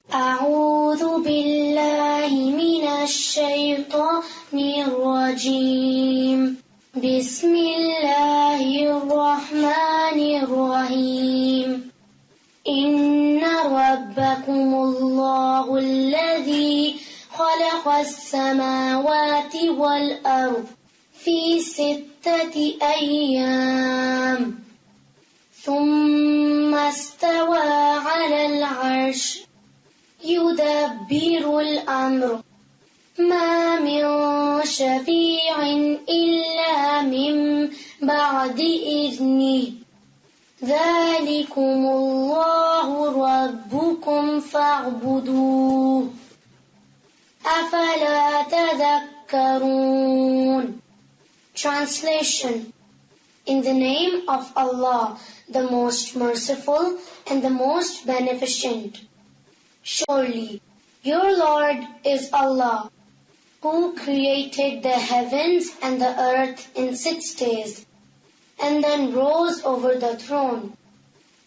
أعوذ بالله من الشيطان الرجيم بسم الله الرحمن الرحيم إن ربكم الله الذي خلق السماوات والأرض في 6 أيام ثم استوى على العرش يدبر الأمر ما من شفيع إلا من بعد إذنه ذلكم الله ربكم فاعبدوه أفلا تذكرون. Translation. In the name of Allah, the most merciful and the most beneficent. Surely, your Lord is Allah, who created the heavens and the earth in 6 days, and then rose over the throne,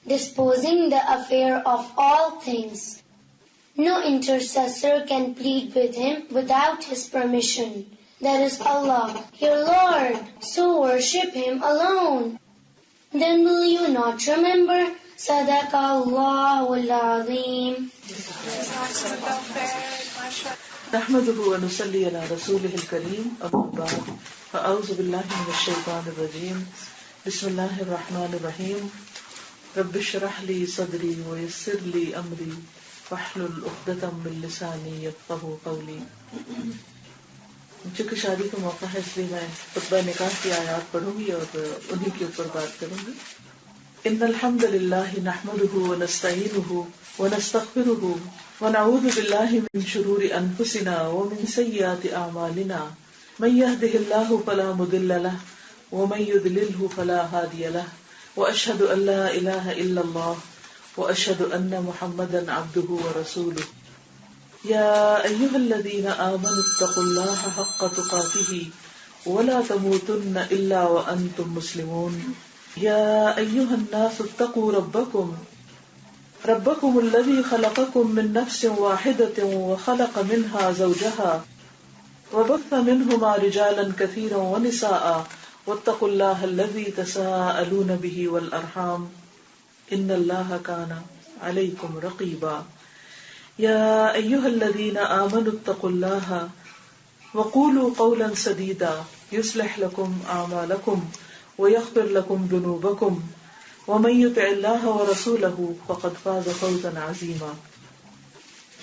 disposing the affair of all things. No intercessor can plead with him without his permission. That is Allah, your Lord, so worship Him alone. Then will you not remember? Sadaqa Allahul Azim. نحمده ونصلي على رسوله الكريم أما بعد فأعوذ بالله من الشيطان الرجيم بسم الله الرحمن الرحيم رب اشرح لي صدري ويسر لي أمري واحلل عقدة من لساني يفقهوا قولي. چونکہ شادی کا موقع ہے اس لیے میں خطبہ نکاح کی آیات پڑھوں گی اور انہی کے اوپر بات کروں گی. ان الحمد للہ نحمده ونستعینه ونستغفره ونعوذ باللہ من شرور انفسنا ومن سیئات اعمالنا من يهده الله فلا مضل له ومن يضلله فلا هادي له واشهد ان لا اله الا الله واشهد ان محمدا عبده ورسوله. يا ايها الذين آمنوا اتقوا الله حق تقاته ولا تموتن الا وانتم مسلمون. يا ايها الناس اتقوا ربكم الذي خلقكم من نفس واحدة وخلق منها زوجها وبث منهما رجالا كثيرا ونساء واتقوا الله الذي تساءلون به والأرحام إن الله كان عليكم رقيبا. يا أيها الذين آمنوا اتقوا الله وقولوا قولا سديدا يصلح لكم أعمالكم ويغفر لكم ذنوبكم ومن يطع الله ورسوله فقد فاز فوزا عظيما.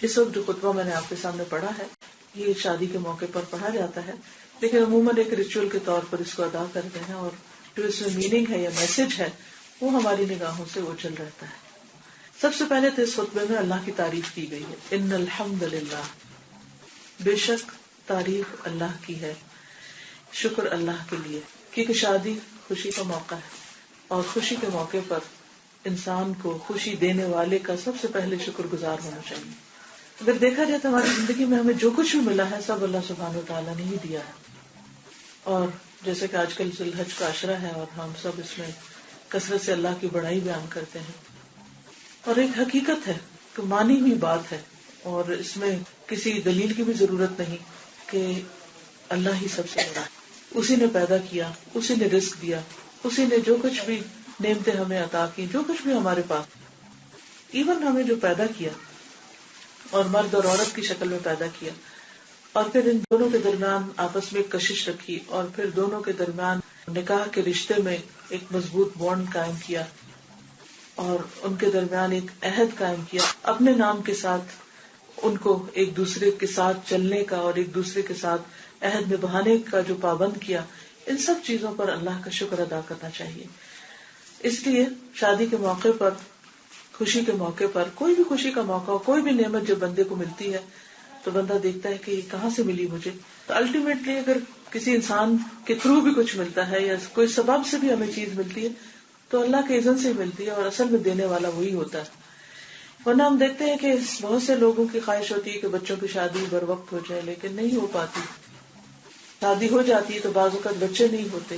اس وقت جو خطبہ میں نے آپ کے سامنے پڑھا ہے یہ شادی کے موقع پر پڑھا جاتا ہے، لیکن عموماً ایک ریچول کے طور پر اس کو ادا کرتے ہیں اور جو اس میں میننگ ہے یا میسج ہے وہ ہماری نگاہوں سے اوجھل رہتا ہے. سب سے پہلے تو اس خطبے میں اللہ کی تعریف کی گئی ہے. ان الحمد للہ، بے شک تعریف اللہ کی ہے، شکر اللہ کے لیے، کیونکہ شادی خوشی کا موقع ہے اور خوشی کے موقع پر انسان کو خوشی دینے والے کا سب سے پہلے شکر گزار ہونا چاہیے. اگر دیکھا جائے تو ہماری زندگی میں ہمیں جو کچھ بھی ملا ہے سب اللہ سبحانہ وتعالیٰ نے ہی دیا ہے. اور جیسے کہ آج کل ذی الحج کا عشرہ ہے اور ہم سب اس میں کثرت سے اللہ کی بڑائی بیان کرتے ہیں، اور ایک حقیقت ہے کہ مانی ہوئی بات ہے اور اس میں کسی دلیل کی بھی ضرورت نہیں کہ اللہ ہی سب سے بڑا ہے. اسی نے پیدا کیا، اسی نے رزق دیا، اسی نے جو کچھ بھی نعمتیں ہمیں عطا کی، جو کچھ بھی ہمارے پاس، ایون ہمیں جو پیدا کیا اور مرد اور عورت کی شکل میں پیدا کیا، اور پھر ان دونوں کے درمیان آپس میں ایک کشش رکھی اور پھر دونوں کے درمیان نکاح کے رشتے میں ایک مضبوط بانڈ قائم کیا اور ان کے درمیان ایک عہد قائم کیا، اپنے نام کے ساتھ ان کو ایک دوسرے کے ساتھ چلنے کا اور ایک دوسرے کے ساتھ عہد نبھانے کا جو پابند کیا. ان سب چیزوں پر اللہ کا شکر ادا کرنا چاہیے. اس لیے شادی کے موقع پر، خوشی کے موقع پر، کوئی بھی خوشی کا موقع ہو، کوئی بھی نعمت جب بندے کو ملتی ہے تو بندہ دیکھتا ہے کہ یہ کہاں سے ملی مجھے. تو الٹیمیٹلی اگر کسی انسان کے تھرو بھی کچھ ملتا ہے یا کوئی سبب سے بھی ہمیں چیز ملتی ہے تو اللہ کے اذن سے ملتی ہے اور اصل میں دینے والا وہی ہوتا ہے. ورنہ ہم دیکھتے ہیں کہ بہت سے لوگوں کی خواہش ہوتی ہے کہ بچوں کی شادی بر وقت ہو جائے، لیکن نہیں ہو پاتی. شادی ہو جاتی ہے تو بعض اوقات بچے نہیں ہوتے،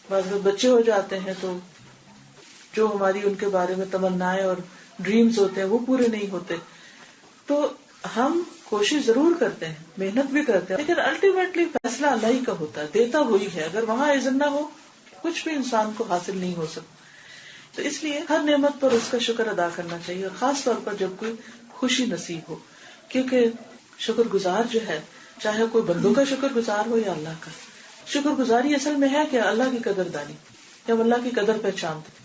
بعض اوقات بچے ہو جاتے ہیں تو جو ہماری ان کے بارے میں تمنائیں اور ڈریمز ہوتے ہیں وہ پورے نہیں ہوتے. تو ہم کوشش ضرور کرتے ہیں، محنت بھی کرتے ہیں، لیکن الٹیمیٹلی فیصلہ اللہ ہی کا ہوتا ہے، دیتا وہی ہے. اگر وہاں اذن نہ ہو کچھ بھی انسان کو حاصل نہیں ہو سکتا. تو اس لیے ہر نعمت پر اس کا شکر ادا کرنا چاہیے، اور خاص طور پر جب کوئی خوشی نصیب ہو. کیونکہ شکر گزار جو ہے، چاہے کوئی بندوں کا شکر گزار ہو یا اللہ کا، شکر گزاری اصل میں ہے کہ اللہ کی قدر دانی، کہ ہم اللہ کی قدر پہچانتے ہیں.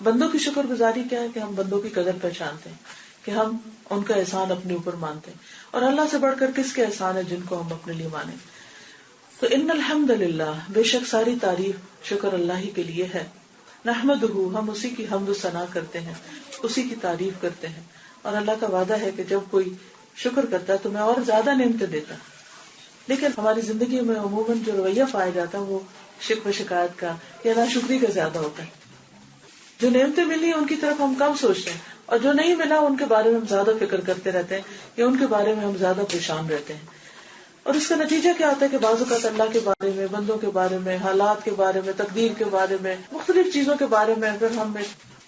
بندوں کی شکر گزاری کیا ہے کہ ہم بندوں کی قدر پہچانتے ہیں، کہ ہم ان کا احسان اپنے اوپر مانتے ہیں، اور اللہ سے بڑھ کر کس کے احسان ہے جن کو ہم اپنے لیے مانیں. تو ان الحمد للہ، بے شک ساری تعریف شکر اللہ ہی کے لیے ہے. نحمدہ، ہم اسی کی حمد و ثنا کرتے ہیں، اسی کی تعریف کرتے ہیں. اور اللہ کا وعدہ ہے کہ جب کوئی شکر کرتا ہے تو میں اور زیادہ نعمتیں دیتا. لیکن ہماری زندگی میں عموماً جو رویہ پایا جاتا ہے وہ شکوہ شکایت کا یا ناشکری کا زیادہ ہوتا ہے. جو نعمتیں ملی ان کی طرف ہم کم سوچتے ہیں، اور جو نہیں ملا ان کے بارے میں ہم زیادہ فکر کرتے رہتے ہیں، یا ان کے بارے میں ہم زیادہ پریشان رہتے ہیں. اور اس کا نتیجہ کیا ہوتا ہے کہ بعض اوقات اللہ کے بارے میں، بندوں کے بارے میں، حالات کے بارے میں، تقدیر کے بارے میں، مختلف چیزوں کے بارے میں پھر ہم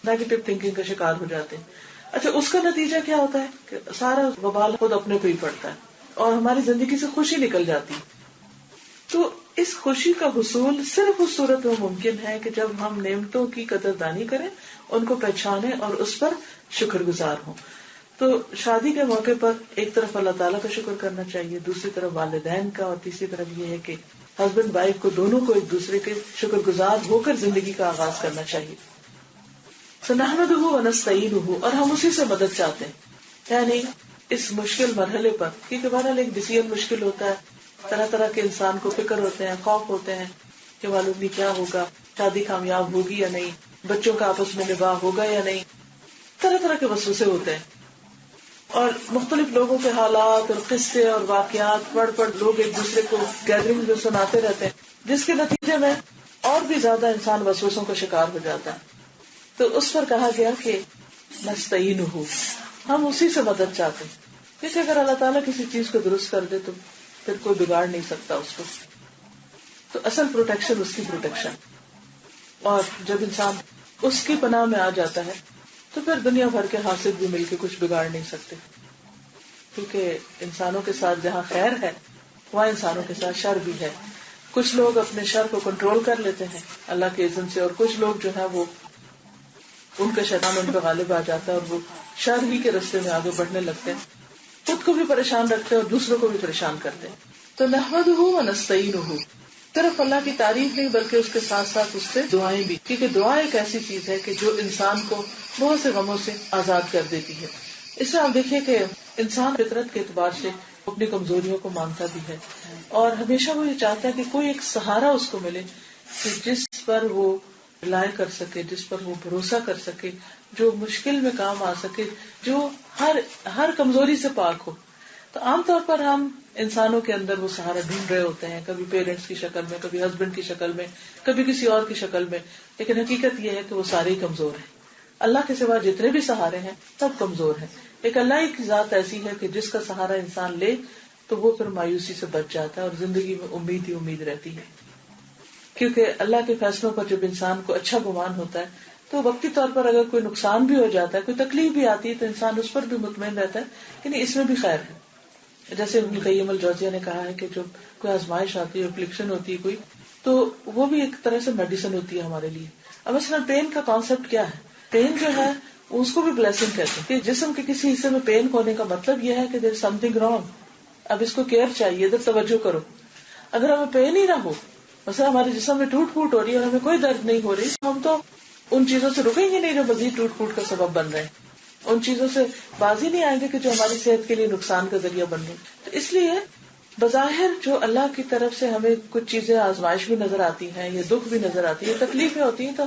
نیگیٹو تھنکنگ کا شکار ہو جاتے ہیں. اچھا، اس کا نتیجہ کیا ہوتا ہے کہ سارا وبال خود اپنے پہ ہی پڑتا ہے اور ہماری زندگی سے خوشی نکل جاتی. تو اس خوشی کا حصول صرف اس صورت میں ممکن ہے کہ جب ہم نعمتوں کی قدردانی کریں، ان کو پہچانیں اور اس پر شکر گزار ہوں. تو شادی کے موقع پر ایک طرف اللہ تعالیٰ کا شکر کرنا چاہیے، دوسری طرف والدین کا، اور تیسری طرف یہ ہے کہ ہسبینڈ وائف کو دونوں کو ایک دوسرے کے شکر گزار ہو کر زندگی کا آغاز کرنا چاہیے. نحمدہ ونستعینہ، اور ہم اسی سے مدد چاہتے ہیں، یعنی اس مشکل مرحلے پر، کیونکہ بہرحال ایک ڈیسیژن مشکل ہوتا ہے، طرح طرح کے انسان کو فکر ہوتے ہیں، خوف ہوتے ہیں کہ معلوم نہیں کیا ہوگا، شادی کامیاب ہوگی یا نہیں، بچوں کا آپس میں نباہ ہوگا یا نہیں، طرح طرح کے وسوسے ہوتے ہیں. اور مختلف لوگوں کے حالات اور قصے اور واقعات پڑھ لوگ ایک دوسرے کو گیدرنگ میں سناتے رہتے ہیں، جس کے نتیجے میں اور بھی زیادہ انسان وسوسوں کا شکار ہو جاتا ہے. تو اس پر کہا گیا کہ نستعینہ، ہم اسی سے مدد چاہتے ہیں، کیونکہ اگر اللہ تعالیٰ کسی چیز کو درست کر دے تو پھر کوئی بگاڑ نہیں سکتا اس کو. تو اصل پروٹیکشن اس کی پروٹیکشن، اور جب انسان اس کی پناہ میں آ جاتا ہے تو پھر دنیا بھر کے حاسد بھی مل کے کچھ بگاڑ نہیں سکتے، کیونکہ انسانوں کے ساتھ جہاں خیر ہے وہاں انسانوں کے ساتھ شر بھی ہے. کچھ لوگ اپنے شر کو کنٹرول کر لیتے ہیں اللہ کے اذن سے، اور کچھ لوگ جو ہے وہ ان کا شیطان ان پہ غالب آ جاتا ہے اور وہ شر ہی کے راستے میں آگے بڑھنے لگتے ہیں، خود کو بھی پریشان رکھتے ہیں اور دوسروں کو بھی پریشان کرتے ہیں. تو نحمدہ ونستعینہ، صرف اللہ کی تعریف نہیں بلکہ اس کے ساتھ ساتھ اس سے دعائیں بھی، کیونکہ دعا ایک ایسی چیز ہے کہ جو انسان کو بہت سے غموں سے آزاد کر دیتی ہے. اس میں آپ دیکھیے کہ انسان فطرت کے اعتبار سے اپنی کمزوریوں کو مانتا بھی ہے، اور ہمیشہ وہ یہ چاہتا ہے کہ کوئی ایک سہارا اس کو ملے کہ جس پر وہ رلائے کر سکے، جس پر وہ بھروسہ کر سکے، جو مشکل میں کام آ سکے، جو ہر کمزوری سے پاک ہو. تو عام طور پر ہم انسانوں کے اندر وہ سہارا ڈھونڈ رہے ہوتے ہیں، کبھی پیرنٹس کی شکل میں، کبھی ہسبینڈ کی شکل میں، کبھی کسی اور کی شکل میں، لیکن حقیقت یہ ہے کہ وہ سارے ہی کمزور ہیں. اللہ کے سوا جتنے بھی سہارے ہیں سب کمزور ہیں. ایک اللہ ہی کی ذات ایسی ہے کہ جس کا سہارا انسان لے تو وہ پھر مایوسی سے بچ جاتا ہے اور زندگی میں امید ہی امید رہتی ہے. کیونکہ اللہ کے فیصلوں پر جب انسان کو اچھا گمان ہوتا ہے تو وقتی طور پر اگر کوئی نقصان بھی ہو جاتا ہے، کوئی تکلیف بھی آتی ہے، تو انسان اس پر بھی مطمئن رہتا ہے کہ نہیں، اس میں بھی خیر ہے. جیسے ابن قیم الجوزیہ نے کہا ہے کہ جب کوئی آزمائش آتی ہے، افلکشن ہوتی ہے کوئی، تو وہ بھی ایک طرح سے میڈیسن ہوتی ہے ہمارے لیے. اب مثلا پین کا کانسیپٹ کیا ہے؟ پین جو ہے اس کو بھی بلیسنگ کہتے ہیں، کہ جسم کے کسی حصے میں پین ہونے کا مطلب یہ ہے کہ دیر از سم تھنگ رانگ، اب اس کو کیئر چاہیے، ادھر توجہ کرو. اگر ہمیں پین ہی نہ ہو، مثلا ہمارے جسم میں ٹوٹ پھوٹ ہو رہی ہے اور ہمیں کوئی درد نہیں ہو رہی، ہم تو ان چیزوں سے رکیں گے نہیں جو مزید ٹوٹ پھوٹ کا سبب بن رہے ہیں، ان چیزوں سے بازی نہیں آئیں گے کہ جو ہماری صحت کے لیے نقصان کا ذریعہ بن رہے. تو اس لیے بظاہر جو اللہ کی طرف سے ہمیں کچھ چیزیں آزمائش بھی نظر آتی ہیں، یا دکھ بھی نظر آتی ہے، تکلیفیں ہوتی ہیں، تو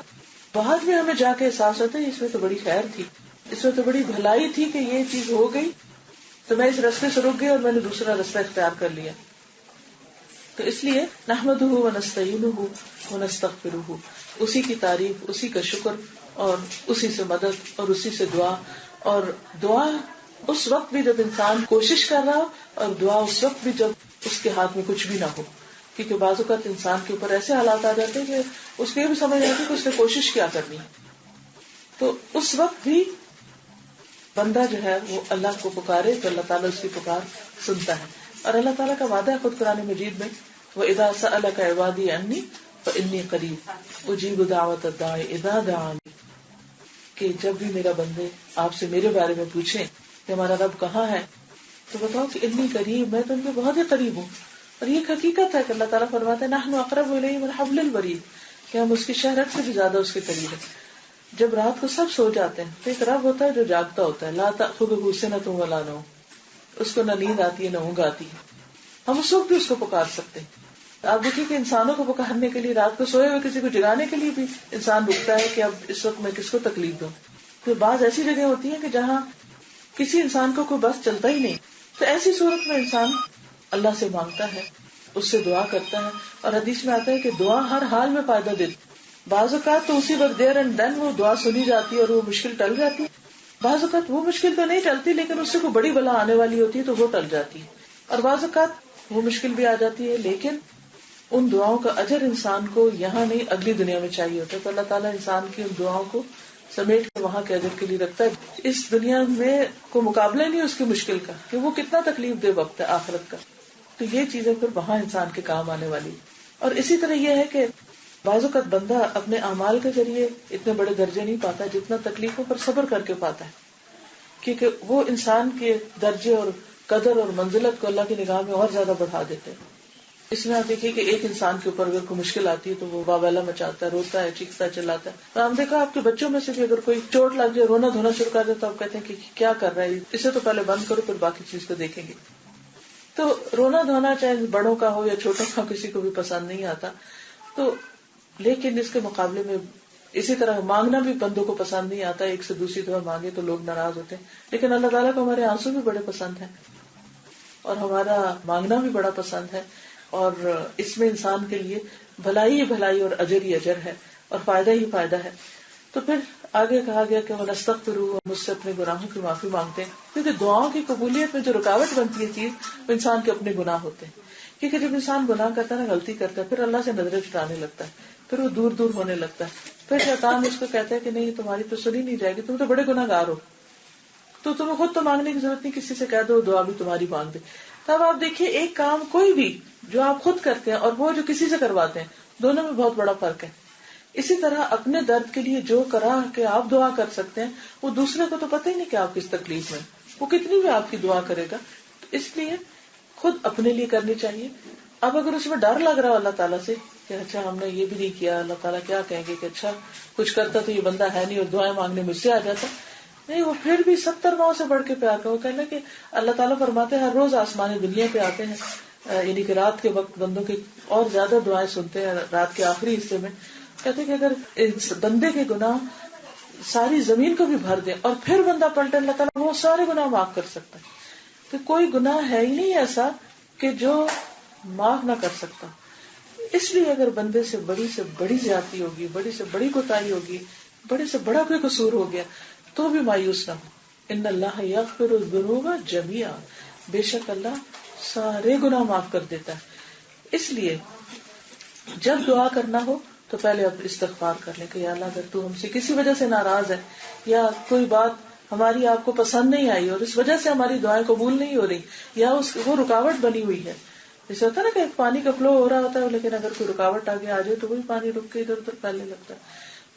بعد میں ہمیں جا کے احساس ہوتا ہے اس میں تو بڑی خیر تھی، اس میں تو بڑی بھلائی تھی کہ یہ چیز ہو گئی، تو میں اس راستے سے رک گئی اور میں نے دوسرا راستہ اختیار کر لیا. تو اس لیے نحمدہ ونستعینہ ونستغفرہ، اسی کی تعریف، اسی کا شکر، اور اسی سے مدد، اور اسی سے دعا. اور دعا اس وقت بھی جب انسان کوشش کر رہا ہو، اور دعا اس وقت بھی جب اس کے ہاتھ میں کچھ بھی نہ ہو، کیونکہ بعض اوقات انسان کے اوپر ایسے حالات آ جاتے ہیں کہ اس کو یہ بھی سمجھ آتی کہ اس نے کوشش کیا کرنی ہے. تو اس وقت بھی بندہ جو ہے وہ اللہ کو پکارے تو اللہ تعالیٰ اس کی پکار سنتا ہے. اور اللہ تعالیٰ کا وعدہ ہے خود قرآن مجید میں وَإِذَا سَأَلَكَ عِبَادِي عَنِّي فَإِنِّي قَرِيبٌ أُجِيبُ دَعْوَةَ الدَّاعِ إِذَا دَعَانِ، کہ جب بھی میرا بندے آپ سے میرے بارے میں پوچھیں کہ ہمارا رب کہاں ہے تو بتاؤ کہ انی قریب، میں تو ان کے بہت ہی قریب ہوں. اور یہ حقیقت ہے کہ اللہ تعالیٰ فرماتے ہیں نحن اقرب الیہ من حبل الورید، کہ ہم اس کی شہرت سے بھی زیادہ اس کے قریب ہیں. جب رات کو سب سو جاتے ہیں تو ایک رب ہوتا ہے جو جاگتا ہوتا ہے، لا تأخذہ سنۃ ولا نوم، اس کو نہ نیند آتی ہے نہ اونگ آتی ہے. ہم اس وقت بھی اس کو پکار سکتے ہیں. آپ دیکھیے کہ انسانوں کو پکارنے کے لیے، رات کو سوئے ہوئے کسی کو جگانے کے لیے بھی انسان رکتا ہے کہ اب اس وقت میں کس کو تکلیف دوں. تو بعض ایسی جگہ ہوتی ہیں کہ جہاں کسی انسان کو کوئی بس چلتا ہی نہیں، تو ایسی صورت میں انسان اللہ سے مانگتا ہے، اس سے دعا کرتا ہے. اور حدیث میں آتا ہے کہ دعا ہر حال میں فائدہ دیتی. بعض اوقات تو اسی وقت دیر اینڈ دین وہ دعا سنی جاتی ہے اور وہ مشکل ٹل جاتی ہے. بعض اوقات وہ مشکل تو نہیں ٹلتی لیکن اس سے کوئی بڑی بلا آنے والی ہوتی ہے تو وہ ٹل جاتی ہے. اور بعض اوقات وہ مشکل بھی آ جاتی ہے لیکن ان دعاؤں کا اجر انسان کو یہاں نہیں اگلی دنیا میں چاہیے ہوتا ہے. تو اللہ تعالیٰ انسان کی ان دعاؤں کو سمیٹ کے وہاں کے اجر کے لیے رکھتا ہے. اس دنیا میں کوئی مقابلہ نہیں اس کی مشکل کا کہ وہ کتنا تکلیف دے وقت ہے آخرت کا. تو یہ چیزیں پھر وہاں انسان کے کام آنے والی. اور اسی طرح یہ ہے کہ بعض اوقات بندہ اپنے اعمال کے ذریعے اتنے بڑے درجے نہیں پاتا جتنا تکلیفوں پر صبر کر کے پاتا ہے، کیونکہ وہ انسان کے درجے اور قدر اور منزلت کو اللہ کی نگاہ میں اور زیادہ بڑھا دیتے ہیں. اس میں آپ دیکھیے کہ ایک انسان کے اوپر اگر کوئی مشکل آتی ہے تو وہ واویلا مچاتا ہے، روتا ہے، چیختا چلاتا ہے. تو ہم دیکھا آپ کے بچوں میں سے بھی اگر کوئی چوٹ لگ جائے، رونا دھونا شروع کر دے تو آپ کہتے ہیں کہ کیا کر رہا ہے، اسے تو پہلے بند کرو پھر باقی چیز کو دیکھیں گے. تو رونا دھونا چاہے بڑوں کا ہو یا چھوٹوں کا کسی کو بھی پسند نہیں آتا. تو لیکن اس کے مقابلے میں اسی طرح مانگنا بھی بندوں کو پسند نہیں آتا. ایک سے دوسری طرح مانگے تو لوگ ناراض ہوتے ہیں، لیکن اللہ تعالیٰ کو ہمارے آنسو بھی بڑے پسند ہیں اور ہمارا مانگنا بھی بڑا پسند ہے. اور اس میں انسان کے لیے بھلائی ہی بھلائی اور اجر ہی اجر ہے اور فائدہ ہی فائدہ ہے. تو پھر آگے کہا گیا کہ وَنَسْتَغْفِرُهُ، مجھ سے اپنے گناہوں کی معافی مانگتے ہیں، کیونکہ دعاؤں کی قبولیت میں جو رکاوٹ بنتی ہے چیز وہ انسان کے اپنے گناہ ہوتے ہیں. کیونکہ جب انسان گناہ کرتا ہے نا، غلطی کرتا ہے، پھر اللہ سے نظریں چٹانے لگتا ہے، پھر وہ دور دور ہونے لگتا ہے. پھر شیطان اس کو کہتا ہے کہ نہیں تمہاری تو سنی نہیں جائے گی، تم تو بڑے گناہ گار ہو، تو تمہیں خود تو مانگنے کی ضرورت نہیں، کسی سے کہہ دو دعا بھی تمہاری مانگ دے. تب آپ دیکھیے ایک کام کوئی بھی جو آپ خود کرتے ہیں اور وہ جو کسی سے کرواتے ہیں، دونوں میں بہت بڑا فرق ہے. اسی طرح اپنے درد کے لیے جو کرا کہ آپ دعا کر سکتے ہیں، وہ دوسرے کو تو پتہ ہی نہیں کہ آپ کس تکلیف میں، وہ کتنی بھی آپ کی دعا کرے گا. اس لیے خود اپنے لیے کرنی چاہیے. اب اگر اس میں ڈر لگ رہا ہو اللہ تعالیٰ سے کہ اچھا ہم نے یہ بھی نہیں کیا، اللہ تعالیٰ کیا کہیں گے کہ اچھا کچھ کرتا تو یہ بندہ ہے نہیں اور دعائیں مانگنے مجھ سے آ جاتا، نہیں، وہ پھر بھی 70 ماہ سے بڑھ کے پیار کا. وہ کہنا کہ اللہ تعالیٰ فرماتے ہیں ہر روز آسمان دنیا پہ آتے ہیں، یعنی کہ رات کے وقت بندوں کی اور زیادہ دعائیں سنتے ہیں رات کے آخری حصے میں. کہتے کہ اگر اس بندے کے گناہ ساری زمین کو بھی بھر دیں اور پھر بندہ پلٹے، اللہ تعالیٰ وہ سارے گناہ معاف کر سکتا ہے. تو کوئی گناہ ہے ہی نہیں ایسا کہ جو معاف نہ کر سکتا. اس لیے اگر بندے سے بڑی زیادتی ہوگی، بڑی سے بڑی کوتاہی ہوگی، بڑے سے بڑا کوئی قصور ہو گیا تو بھی مایوس نہ ہو. ان اللہ یغفر الذنوب جميعا، بے شک اللہ سارے گناہ معاف کر دیتا ہے. اس لیے جب دعا کرنا ہو تو پہلے اب استغفار کر لیں کہ یا اللہ اگر تو ہم سے کسی وجہ سے ناراض ہے یا کوئی بات ہماری آپ کو پسند نہیں آئی اور اس وجہ سے ہماری دعائیں قبول نہیں ہو رہی یا وہ رکاوٹ بنی ہوئی ہے. جیسے ہوتا ہے نا کہ پانی کا فلو ہو رہا ہوتا ہے لیکن اگر کوئی رکاوٹ آگے آ جائے تو وہی پانی رک کے ادھر ادھر پھیلنے لگتا ہے.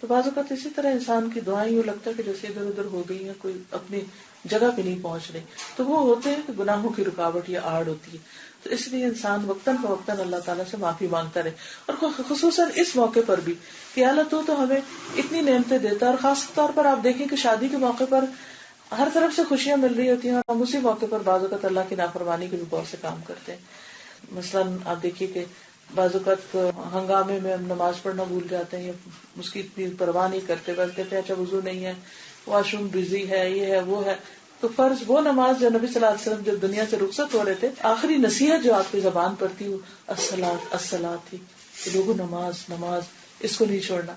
تو بعض اوقات اسی طرح انسان کی دعائیں یوں لگتا ہے کہ جیسے ادھر ادھر ہو گئی ہیں، کوئی اپنی جگہ پہ نہیں پہنچ رہی. تو وہ ہوتے ہیں کہ گناہوں کی رکاوٹ یا آڑ ہوتی ہے. تو اس لیے انسان وقتاً فوقتاً اللہ تعالیٰ سے معافی مانگتا رہے. اور خصوصاً اس موقع پر بھی کہ اللہ تو ہمیں اتنی نعمتیں دیتا ہے. اور خاص طور پر آپ دیکھیں کہ شادی کے موقع پر ہر طرف سے خوشیاں مل رہی ہوتی ہیں اور ہم اسی موقع پر بعض اوقات اللہ کی نافرمانی کے بھی بہت سے کام کرتے ہیں. مثلاً آپ دیکھیے کہ بعض اوقات ہنگامے میں ہم نماز پڑھنا بھول جاتے ہیں یا اس کی اتنی پرواہ نہیں کرتے، بس کہتے ہیں اچھا وضو نہیں ہے، واش روم بزی ہے، یہ ہے وہ ہے. تو فرض وہ نماز جو نبی صلی اللہ علیہ وسلم جب دنیا سے رخصت ہو رہے تھے آخری نصیحت جو آپ کی زبان پر تھی وہ الصلاۃ الصلاۃ تھی کہ لوگوں نماز نماز اس کو نہیں چھوڑنا.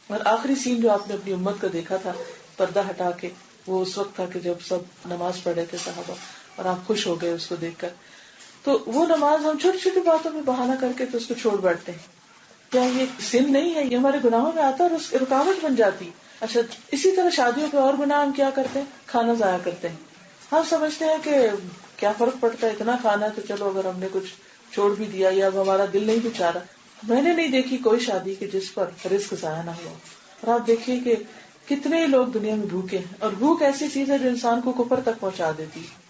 اور آخری سین جو آپ نے اپنی امت کا دیکھا تھا پردہ ہٹا کے، وہ اس وقت تھا کہ جب سب نماز پڑھ رہے تھے صحابہ اور آپ خوش ہو گئے اس کو دیکھ کر. تو وہ نماز ہم چھوٹی چھوٹی باتوں میں بہانہ کر کے تو اس کو چھوڑ بیٹھتے ہیں. کیا یہ سن نہیں ہے؟ یہ ہمارے گناہوں میں آتا ہے اور اس کی رکاوٹ بن جاتی. اچھا، اسی طرح شادیوں پہ اور گناہ ہم کیا کرتے ہیں؟ کھانا ضائع کرتے ہیں. ہم سمجھتے ہیں کہ کیا فرق پڑتا ہے، اتنا کھانا ہے تو چلو اگر ہم نے کچھ چھوڑ بھی دیا یا اب ہمارا دل نہیں بھی چاہ رہا. میں نے نہیں دیکھی کوئی شادی کہ جس پر رزق ضائع نہ ہوا. اور آپ دیکھیے کہ کتنے ہی لوگ دنیا میں بھوکے ہیں، اور بھوک ایسی چیز ہے جو انسان کو کفر تک پہنچا دیتی ہے.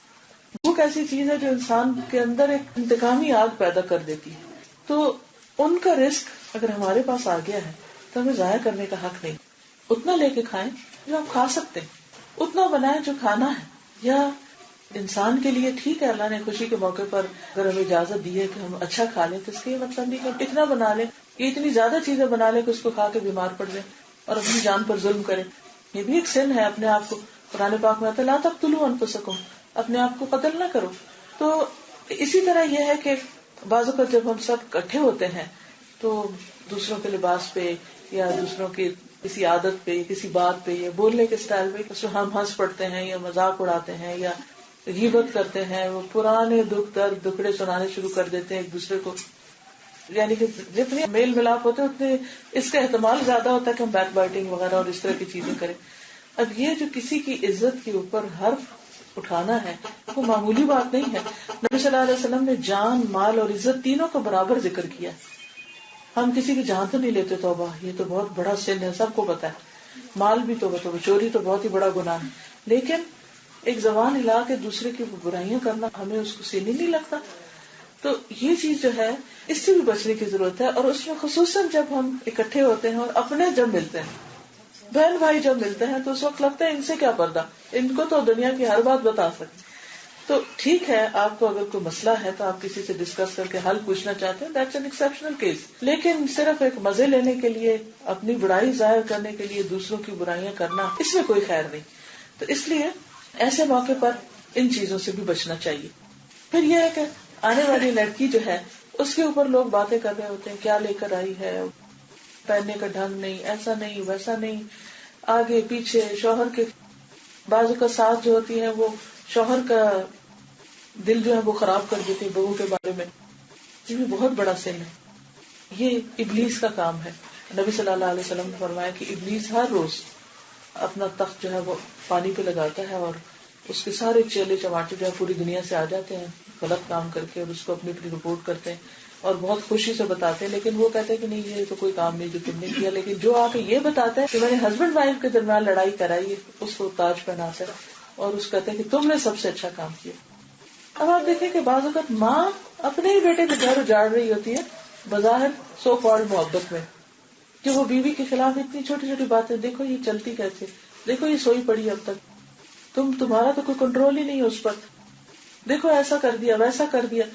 بھوک ایسی چیز ہے جو انسان کے اندر ایک انتقامی آگ پیدا کر دیتی ہے. تو ان کا رزق اگر ہمارے پاس آ گیا ہے تو ہمیں ضائع کرنے کا حق نہیں. اتنا لے کے کھائیں جو آپ کھا سکتے ہیں، اتنا بنائیں جو کھانا ہے. یا انسان کے لیے ٹھیک ہے، اللہ نے خوشی کے موقع پر اگر ہمیں اجازت دی ہے کہ ہم اچھا کھا لیں تو اس کا یہ مطلب نہیں کہ ہم اتنا بنا لیں کہ اتنی زیادہ چیزیں بنا لیں کہ اس کو کھا کے بیمار پڑ جائیں اور اپنی جان پر ظلم کریں. یہ بھی ایک سن ہے. اپنے آپ کو قرآن پاک میں آتا ہے لا تقتلوا انفسکم، اپنے آپ کو قتل نہ کرو. تو اسی طرح یہ ہے کہ بعض اوقات جب ہم سب اکٹھے ہوتے ہیں تو دوسروں کے لباس پہ یا دوسروں کی کسی عادت پہ، کسی بات پہ یا بولنے کے اسٹائل پہ ہم ہنس پڑتے ہیں یا مذاق اڑاتے ہیں یا غیبت کرتے ہیں. وہ پرانے دکھ درد دکھڑے سنانے شروع کر دیتے ہیں ایک دوسرے کو. یعنی کہ جتنے میل ملاپ ہوتے ہیں اتنے اس کا احتمال زیادہ ہوتا ہے کہ ہم بیک بائٹنگ وغیرہ اور اس طرح کی چیزیں کریں. اب یہ جو کسی کی عزت کے اوپر حرف اٹھانا ہے وہ معمولی بات نہیں ہے. نبی صلی اللہ علیہ وسلم نے جان، مال اور عزت تینوں کو برابر ذکر کیا. ہم کسی کی جان تو نہیں لیتے، توبہ، یہ تو بہت بڑا سن ہے، سب کو پتا ہے. مال بھی تو چوری تو بہت ہی بڑا گناہ ہے. لیکن ایک زبان ہلا کے دوسرے کی برائیاں کرنا ہمیں اس کو سین ہی نہیں لگتا. تو یہ چیز جو ہے اس سے بھی بچنے کی ضرورت ہے. اور اس میں خصوصاً جب ہم اکٹھے ہوتے ہیں اور اپنے جب ملتے ہیں، بہن بھائی جب ملتے ہیں تو اس وقت لگتا ہے ان سے کیا پردہ، ان کو تو دنیا کی ہر بات بتا سکتے. تو ٹھیک ہے، آپ کو اگر کوئی مسئلہ ہے تو آپ کسی سے ڈسکس کر کے حل پوچھنا چاہتے ہیں، دیٹس این ایکسیپشنل کیس. لیکن صرف ایک مزے لینے کے لیے، اپنی بڑائی ظاہر کرنے کے لیے دوسروں کی برائیاں کرنا، اس میں کوئی خیر نہیں. تو اس لیے ایسے موقع پر ان چیزوں سے بھی بچنا چاہیے. پھر یہ ہے کہ آنے والی لڑکی جو ہے اس کے اوپر لوگ باتیں کر رہے ہوتے ہیں، کیا لے کر آئی ہے، پہننے کا ڈھنگ نہیں، ایسا نہیں ویسا نہیں، آگے پیچھے شوہر کے بازو کا ساتھ جو ہوتی ہے وہ شوہر کا دل جو ہے وہ خراب کر دیتی ہے بہو کے بارے میں. یہ بھی بہت بڑا سن ہے. یہ ابلیس کا کام ہے. نبی صلی اللہ علیہ وسلم نے فرمایا کہ ابلیس ہر روز اپنا تخت جو ہے وہ پانی پہ لگاتا ہے اور اس کے سارے چیلے چماٹے جو ہے پوری دنیا سے آ جاتے ہیں غلط کام کر کے اور اس کو اپنی رپورٹ کرتے ہیں اور بہت خوشی سے بتاتے ہیں. لیکن وہ کہتے ہیں کہ نہیں، یہ تو کوئی کام نہیں جو تم نے کیا. لیکن جو آ کے یہ بتاتا ہے کہ میں نے ہسبینڈ وائف کے درمیان لڑائی کرائی، اس کو تاج پہناتا ہے اور اس کہتے ہیں کہ تم نے سب سے اچھا کام کیا. اب آپ دیکھیں کہ بعض اوقات ماں اپنے ہی بیٹے کے گھر اجاڑ رہی ہوتی ہے بظاہر سو کالڈ محبت میں، کہ وہ بیوی کے خلاف اتنی چھوٹی چھوٹی باتیں، دیکھو یہ چلتی کیسے، دیکھو یہ سوئی پڑی اب تک، تمہارا تو کوئی کنٹرول ہی نہیں ہے اس پر، دیکھو ایسا کر دیا ویسا کر دیا.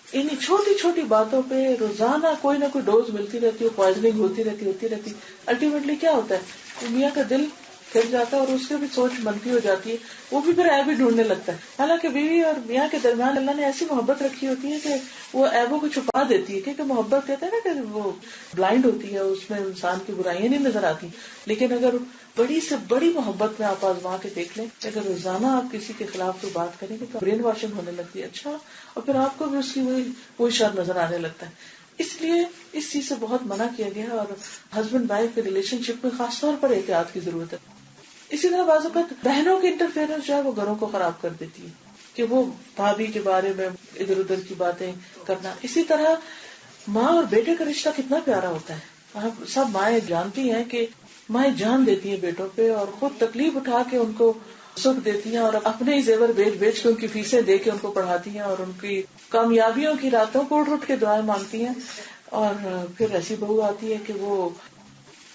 انہیں چھوٹی چھوٹی باتوں پہ روزانہ کوئی نہ کوئی ڈوز ملتی رہتی ہے، پوائزننگ ہوتی رہتی. الٹیمیٹلی کیا ہوتا ہے، میاں کا دل پھر جاتا ہے اور اس کی بھی سوچ منفی ہو جاتی ہے، وہ بھی پھر عیب ہی ڈھونڈنے لگتا ہے. حالانکہ بیوی اور میاں کے درمیان اللہ نے ایسی محبت رکھی ہوتی ہے کہ وہ عیبوں کو چھپا دیتی ہے. کیونکہ محبت کہتے ہیں نا کہ وہ بلائنڈ ہوتی ہے، اس میں انسان کی برائیاں نہیں نظر آتی. لیکن اگر بڑی سے بڑی محبت میں آپ آزما کے دیکھ لیں کہ اگر روزانہ آپ کسی کے خلاف کوئی بات کریں گے تو برین واشنگ ہونے لگتی ہے. اچھا، اور پھر آپ کو بھی اس کی وہی شر نظر آنے لگتا ہے. اس لیے اس چیز سے بہت منع کیا گیا ہے اور ہسبینڈ وائف کے ریلیشن شپ میں خاص طور پر احتیاط کی ضرورت ہے. اسی طرح بعض اوقات بہنوں کی انٹرفیئرنس جو ہے وہ گھروں کو خراب کر دیتی ہے کہ وہ بھابھی کے بارے میں ادھر ادھر کی باتیں کرنا. اسی طرح ماں اور بیٹے کا رشتہ کتنا پیارا ہوتا ہے. آپ سب مائیں جانتی ہیں کہ مائیں جان دیتی ہیں بیٹوں پہ اور خود تکلیف اٹھا کے ان کو سکھ دیتی ہیں اور اپنے ہی زیور بیچ کے ان کی فیسیں دے کے ان کو پڑھاتی ہیں اور ان کی کامیابیوں کی راتوں کو اٹھ کے دعائیں مانگتی ہیں. اور پھر ایسی بہو آتی ہے کہ وہ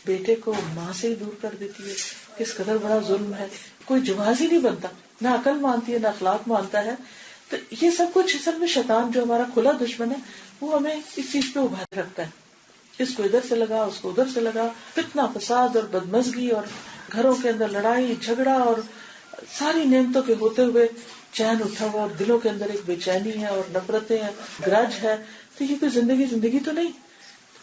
بیٹے کو ماں سے ہی دور کر دیتی ہے. کس قدر بڑا ظلم ہے. کوئی جواز ہی نہیں بنتا، نہ عقل مانتی ہے نہ اخلاق مانتا ہے. تو یہ سب کچھ اصل میں شیطان جو ہمارا کھلا دشمن ہے وہ ہمیں اس چیز پہ ابھار رکھتا ہے. اس کو ادھر سے لگا، اس کو ادھر سے لگا، فتنہ فساد اور بدمزگی اور گھروں کے اندر لڑائی جھگڑا اور ساری نعمتوں کے ہوتے ہوئے چین اٹھا ہوا اور دلوں کے اندر ایک بے چینی ہے اور نفرتیں ہیں، گرج ہے. تو یہ کوئی زندگی تو نہیں.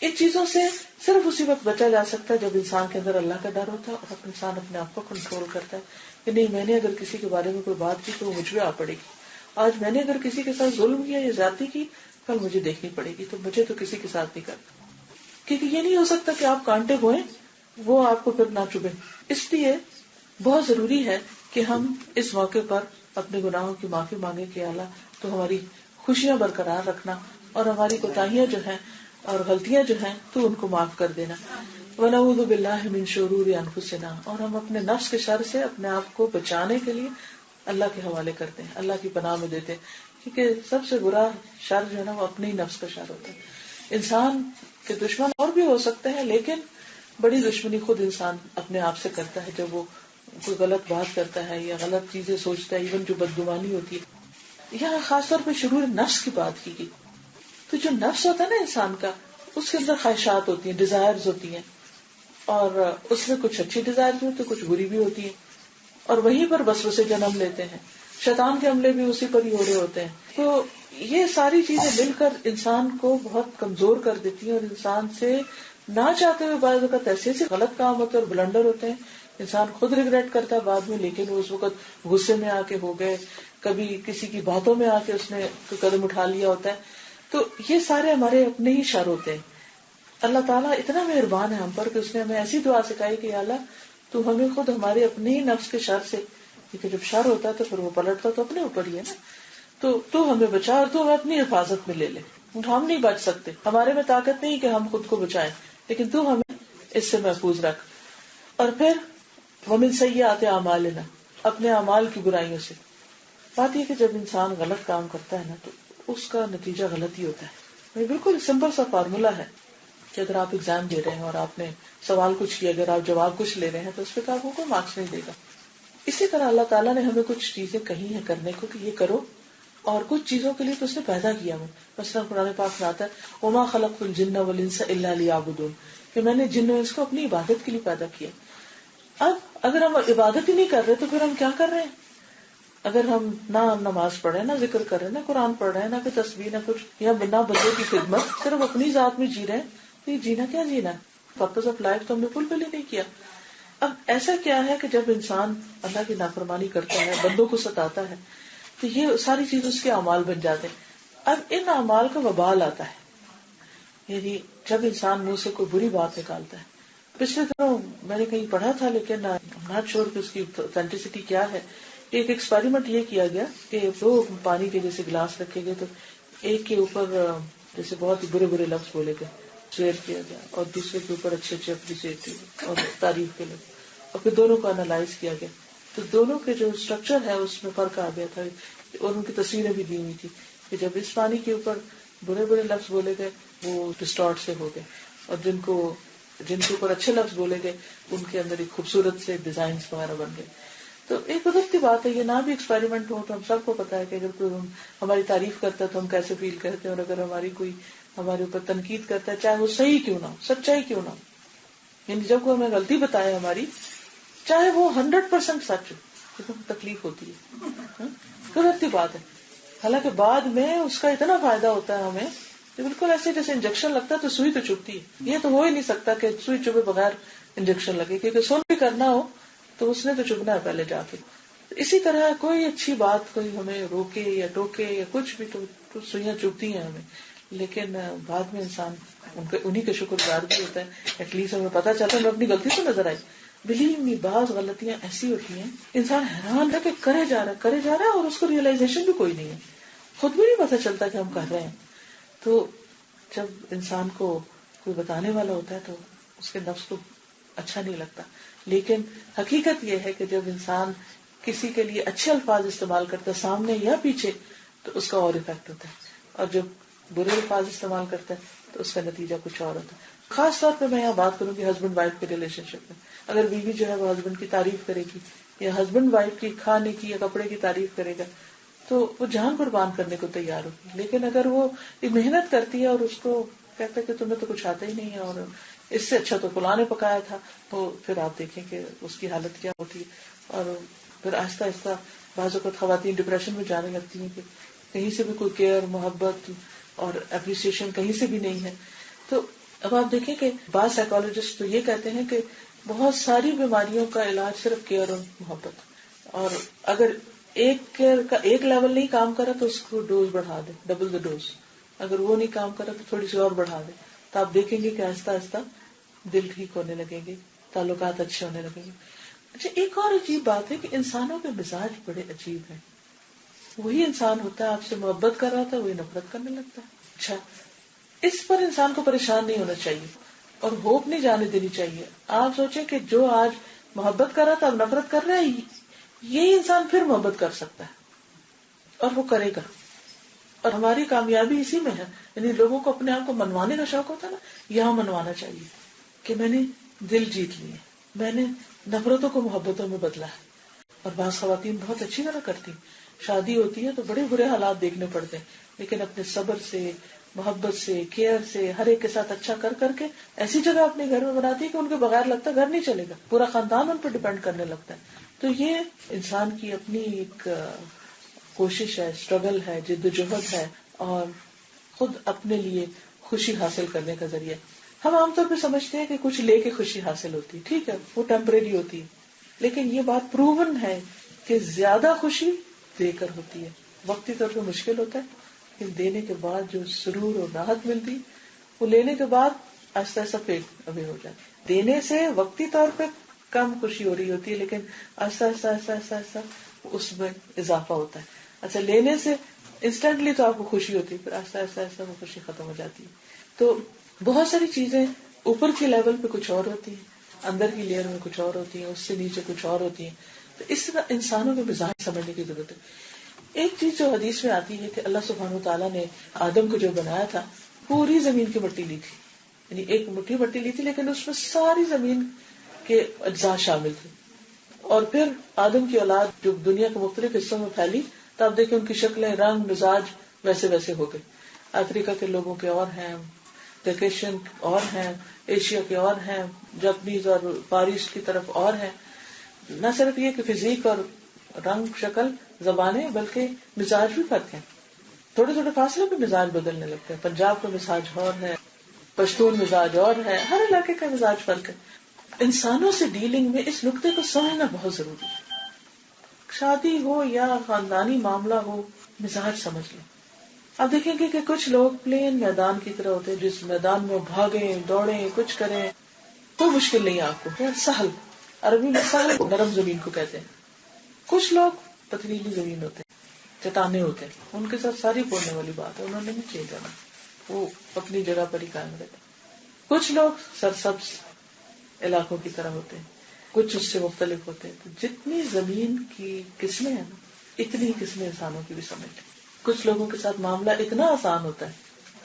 ان چیزوں سے صرف اسی وقت بچا جا سکتا ہے جب انسان کے اندر اللہ کا ڈر ہوتا ہے اور انسان اپنے آپ کو کنٹرول کرتا ہے کہ نہیں، میں نے اگر کسی کے بارے میں کوئی بات کی تو وہ مجھ پہ آ پڑے گی. آج میں نے اگر کسی کے ساتھ ظلم کیا یا زیادتی کی، کل مجھے دیکھنی پڑے گی. تو مجھے تو کسی کے ساتھ نہیں کرنا، کیونکہ یہ نہیں ہو سکتا کہ آپ کانٹے بوئیں وہ آپ کو پھر نہ چبھے. اس لیے بہت ضروری ہے کہ ہم اس موقع پر اپنے گناہوں کی معافی مانگے کہ اللہ تو ہماری خوشیاں برقرار رکھنا اور ہماری کوتاہیاں جو ہیں اور غلطیاں جو ہیں تو ان کو معاف کر دینا. وَنَعُوذُ بِاللَّهِ مِن شُرُورِ أَنفُسِنَا، اور ہم اپنے نفس کے شر سے اپنے آپ کو بچانے کے لیے اللہ کے حوالے کرتے ہیں، اللہ کی پناہ میں دیتے ہیں، کیونکہ سب سے برا شر جو ہے نا وہ اپنے ہی نفس کا شر ہوتا ہے. انسان کے دشمن اور بھی ہو سکتے ہیں، لیکن بڑی دشمنی خود انسان اپنے آپ سے کرتا ہے جب وہ کوئی غلط بات کرتا ہے یا غلط چیزیں سوچتا ہے، ایون جو بدگمانی ہوتی ہے. یہاں خاص طور پہ شرور نفس کی بات کی گئی. تو جو نفس ہوتا ہے نا انسان کا، اس کے اندر خواہشات ہوتی ہیں، ڈیزائرز ہوتی ہیں، اور اس میں کچھ اچھی ڈیزائرز ہوتی ہیں، کچھ بری بھی ہوتی ہیں، اور وہیں پر وسوسے جنم لیتے ہیں. شیطان کے حملے بھی اسی پر ہی ہو رہے ہوتے ہیں. تو یہ ساری چیزیں مل کر انسان کو بہت کمزور کر دیتی ہیں، اور انسان سے نہ چاہتے ہوئے بعض اوقات ایسے غلط کام ہوتے ہیں اور بلنڈر ہوتے ہیں. انسان خود ریگریٹ کرتا ہے بعد میں، لیکن وہ اس وقت غصے میں آ کے ہو گئے، کبھی کسی کی باتوں میں آ کے اس نے قدم اٹھا لیا ہوتا ہے. تو یہ سارے ہمارے اپنے ہی شر ہوتے ہیں. اللہ تعالیٰ اتنا مہربان ہے ہم پر کہ اس نے ہمیں ایسی دعا سکھائی کہ اللہ تو ہمیں خود ہمارے اپنے ہی نفس کے شر سے، کیونکہ جب شر ہوتا ہے تو پھر وہ پلٹتا تو اپنے اوپر ہی ہے نا، تو ہمیں بچا اور تو ہمیں اپنی حفاظت میں لے لے. ہم نہیں بچ سکتے، ہمارے میں طاقت نہیں کہ ہم خود کو بچائیں، لیکن تو ہمیں اس سے محفوظ رکھ. اور پھر ومن سیئات اعمالنا، اپنے اعمال کی برائیوں سے. بات یہ کہ جب انسان غلط کام کرتا ہے نا تو اس کا نتیجہ غلط ہی ہوتا ہے. بالکل سمپل سا فارمولا ہے کہ اگر آپ ایگزام دے رہے ہیں اور آپ نے سوال کچھ کیا، اگر آپ جواب کچھ لے رہے ہیں تو اس پہ آپ کو کوئی مارکس نہیں دے گا. اسی طرح اللہ تعالیٰ نے ہمیں کچھ چیزیں کہی ہیں کرنے کو کہ یہ کرو، اور کچھ چیزوں کے لیے تو اس نے پیدا کیا ہمیں. مثلا قرآن پاک میں آتا ہے وما خلقت الجن والانس الا لیعبدون، کہ میں نے جن و انس کو اپنی عبادت کے لیے پیدا کیا. اب اگر ہم عبادت ہی نہیں کر رہے تو پھر ہم کیا کر رہے ہیں؟ اگر ہم نہ نماز پڑھ رہے ہیں، نہ ذکر کر رہے ہیں، نہ قرآن پڑھ رہے ہیں، نہ کوئی تسبیح، نہ کچھ، یا نہ بندوں کی خدمت، صرف اپنی ذات میں جی رہے ہیں، تو یہ جینا کیا جینا ہے؟ پرپز آف لائف تو ہم نے فلفل ہی نہیں کیا. اب ایسا کیا ہے کہ جب انسان اللہ کی نافرمانی کرتا ہے، بندوں کو ستاتا ہے، تو یہ ساری چیز اس کے اعمال بن جاتے ہیں. اب ان اعمال کا وبال آتا ہے، یعنی جب انسان منہ سے کوئی بری بات نکالتا ہے. پچھلے دنوں میں نے کہیں پڑھا تھا، لیکن ناٹ شیور کہ اس کی اوتھینٹسٹی کیا ہے. ایک ایکسپیریمنٹ یہ کیا گیا کہ دو پانی کے جیسے گلاس رکھے گئے، تو ایک کے اوپر جیسے بہت ہی برے برے لفظ بولے گئے، شیئر کیا گیا، اور دوسرے کے اوپر اچھے اچھے اپریشیٹ کیے اور تعریف کے لگے، اور پھر دونوں کو انالائز کیا گیا. تو دونوں کے جو اسٹرکچر ہے اس میں فرق آ گیا تھا، اور ان کی تصویریں بھی دی ہوئی تھی کہ جب اس پانی کے اوپر برے برے لفظ بولے گئے وہ ڈسٹارٹ سے ہو گئے، اور جن کے اوپر اچھے لفظ بولے گئے ان کے اندر ایک خوبصورت سے ڈیزائنز وغیرہ بن گئے. تو ایک قدرتی بات ہے، یہ نہ بھی ایکسپیریمنٹ ہو تو ہم سب کو پتا ہے کہ اگر کوئی ہماری تعریف کرتا ہے تو ہم کیسے فیل کرتے ہیں، اور اگر ہماری کوئی ہمارے اوپر تنقید کرتا ہے، چاہے وہ صحیح کیوں نہ ہو، سچائی کیوں نہ ہو، یعنی جب کوئی ہمیں غلطی بتائے ہماری، چاہے وہ 100% سچ ہو، تو تکلیف ہوتی ہے، قدرتی بات ہے. حالانکہ بعد میں اس کا اتنا فائدہ ہوتا ہے ہمیں کہ بالکل ایسے جیسے انجیکشن لگتا ہے تو سوئی تو چبھتی ہے. یہ تو ہو ہی نہیں سکتا کہ سوئی چبھے بغیر انجیکشن لگے، کیونکہ سن بھی کرنا ہو تو اس نے تو چبھنا ہے پہلے جا کے. اسی طرح کوئی اچھی بات کوئی ہمیں روکے یا ٹوکے یا کچھ بھی تو سوئیاں چبھتی ہیں ہمیں، لیکن بعد میں انسان انہی کا شکر گزار بھی ہوتا ہے. ایٹ لیسٹ ہمیں پتا چلتا ہے ہمیں اپنی غلطی تو نظر آئی. بلیو می، بعض غلطیاں ایسی ہوتی ہیں انسان حیران ہے کہ کرے جا رہا ہے اور اس کو ریئلائزیشن بھی کوئی نہیں ہے، خود بھی نہیں پتا چلتا کہ ہم کر رہے ہیں. تو جب انسان کو کوئی بتانے والا ہوتا ہے تو اس کے نفس کو اچھا نہیں لگتا، لیکن حقیقت یہ ہے کہ جب انسان کسی کے لیے اچھے الفاظ استعمال کرتا ہے سامنے یا پیچھے تو اس کا اور افیکٹ ہوتا ہے، اور جب برے الفاظ استعمال کرتا ہے تو اس کا نتیجہ کچھ اور ہوتا ہے. خاص طور پہ میں یہاں بات کروں گی ہسبینڈ وائف کے ریلیشن شپ میں. اگر بیوی جو ہے وہ ہسبینڈ کی تعریف کرے گی، یا ہسبینڈ وائف کی کھانے کی یا کپڑے کی تعریف کرے گا، تو وہ جان قربان کرنے کو تیار ہوگی. لیکن اگر وہ محنت کرتی ہے اور اس کو کہتا ہے کہ تمہیں تو کچھ آتا ہی نہیں ہے اور اس سے اچھا تو فلاں نے پکایا تھا، تو پھر آپ دیکھیں کہ اس کی حالت کیا ہوتی ہے. اور پھر آہستہ آہستہ بعض اوقات خواتین ڈپریشن میں جانے لگتی ہیں کہ کہیں سے بھی کوئی کیئر، محبت اور اپریسیشن کہیں سے بھی نہیں ہے. تو اب آپ دیکھیں کہ بعض سائیکالوجسٹ تو یہ کہتے ہیں کہ بہت ساری بیماریوں کا علاج صرف کیئر اور محبت، اور اگر ایک کیئر کا ایک لیول نہیں کام کرا تو اس کو ڈوز بڑھا دے، ڈبل دا ڈوز. اگر وہ نہیں کام کرا تو تھوڑی سی اور بڑھا دے، تو آپ دیکھیں گے کہ آہستہ آہستہ دل ٹھیک ہونے لگیں گے تعلقات اچھے ہونے لگیں گے. اچھا ایک اور عجیب بات ہے کہ انسانوں کے مزاج بڑے عجیب ہیں. وہی انسان ہوتا ہے آپ سے محبت کر رہا تھا وہی نفرت کرنے لگتا ہے. اچھا اس پر انسان کو پریشان نہیں ہونا چاہیے اور ہوپ نہیں جانے دینی چاہیے. آپ سوچیں کہ جو آج محبت کر رہا تھا اب نفرت کر رہا ہے, یہی انسان پھر محبت کر سکتا ہے اور وہ کرے گا. اور ہماری کامیابی اسی میں ہے. یعنی لوگوں کو اپنے آپ کو منوانے کا شوق ہوتا ہے نا, یہاں منوانا چاہیے کہ میں نے دل جیت لیے, میں نے نفرتوں کو محبتوں میں بدلا ہے. اور بعض خواتین بہت اچھی طرح کرتی, شادی ہوتی ہے تو بڑے برے حالات دیکھنے پڑتے ہیں, لیکن اپنے صبر سے, محبت سے, کیئر سے, ہر ایک کے ساتھ اچھا کر کے ایسی جگہ اپنے گھر میں بناتی ہے کہ ان کے بغیر لگتا ہے گھر نہیں چلے گا, پورا خاندان ان پر ڈیپینڈ کرنے لگتا ہے. تو یہ انسان کی اپنی ایک کوشش ہے, اسٹرگل ہے, جد و جہد ہے, اور خود اپنے لیے خوشی حاصل کرنے کا ذریعہ. ہم عام طور پہ سمجھتے ہیں کہ کچھ لے کے خوشی حاصل ہوتی ہے, ٹھیک ہے وہ ٹیمپریری ہوتی ہے, لیکن یہ بات پروون ہے کہ زیادہ خوشی دے کر ہوتی ہے. وقتی طور پہ مشکل ہوتا ہے لیکن دینے کے بعد جو سرور اور راحت ملتی وہ لینے کے بعد آہستہ آہستہ فیڈ اوے ہو جاتی. دینے سے وقتی طور پہ کم خوشی ہو رہی ہوتی ہے لیکن آہستہ آہستہ آہستہ آہستہ آہستہ اس میں اضافہ ہوتا ہے. اچھا لینے سے انسٹنٹلی تو آپ کو خوشی ہوتی ہے, پھر آہستہ آہستہ آہستہ وہ خوشی ختم ہو جاتی ہے. تو بہت ساری چیزیں اوپر کے لیول پہ کچھ اور ہوتی ہیں, اندر کی لیئر میں کچھ اور ہوتی ہیں, اس سے نیچے کچھ اور ہوتی ہیں. تو اس طرح انسانوں کے مزاج سمجھنے کی ضرورت ہے. ایک چیز جو حدیث میں آتی ہے کہ اللہ سبحانہ وتعالیٰ نے آدم کو جو بنایا تھا پوری زمین کی مٹی لی تھی, یعنی ایک مٹھی مٹی لی تھی لیکن اس میں ساری زمین کے اجزاء شامل تھے. اور پھر آدم کی اولاد جو دنیا کے مختلف حصوں میں پھیلی تو آپ دیکھیں ان کی شکلیں, رنگ, مزاج ویسے ویسے ہو گئے. افریقہ کے لوگوں کے اور ہیں, کیکیشین اور ہیں, ایشیا کے اور ہیں, جاپنیز اور پارس کی طرف اور ہیں. نہ صرف یہ کہ فزیک اور رنگ, شکل, زبانیں, بلکہ مزاج بھی فرق ہیں. تھوڑے تھوڑے فاصلے پہ مزاج بدلنے لگتے ہیں. پنجاب کا مزاج اور ہے, پشتون مزاج اور ہے, ہر علاقے کا مزاج فرق ہے. انسانوں سے ڈیلنگ میں اس نقطے کو سمجھنا بہت ضروری ہے. شادی ہو یا خاندانی معاملہ ہو, مزاج سمجھ لیں. اب دیکھیں گے کہ کچھ لوگ پلین میدان کی طرح ہوتے ہیں, جس میدان میں بھاگیں, دوڑیں, کچھ کریں, کوئی مشکل نہیں ہے آپ کو, سہل, عربی میں سہل نرم زمین کو کہتے ہیں. کچھ لوگ پتھریلی زمین ہوتے ہیں, چٹانیں ہوتے ہیں, ان کے ساتھ ساری بولنے والی بات ہے, انہوں نے نہیں چینج کرنا, وہ اپنی جگہ پر ہی قائم رہتے. کچھ لوگ سرسبز علاقوں کی طرح ہوتے ہیں, کچھ اس سے مختلف ہوتے ہیں. تو جتنی زمین کی قسمیں ہیں نا, اتنی قسمیں انسانوں کی بھی سمجھ لیں. کچھ لوگوں کے ساتھ معاملہ اتنا آسان ہوتا ہے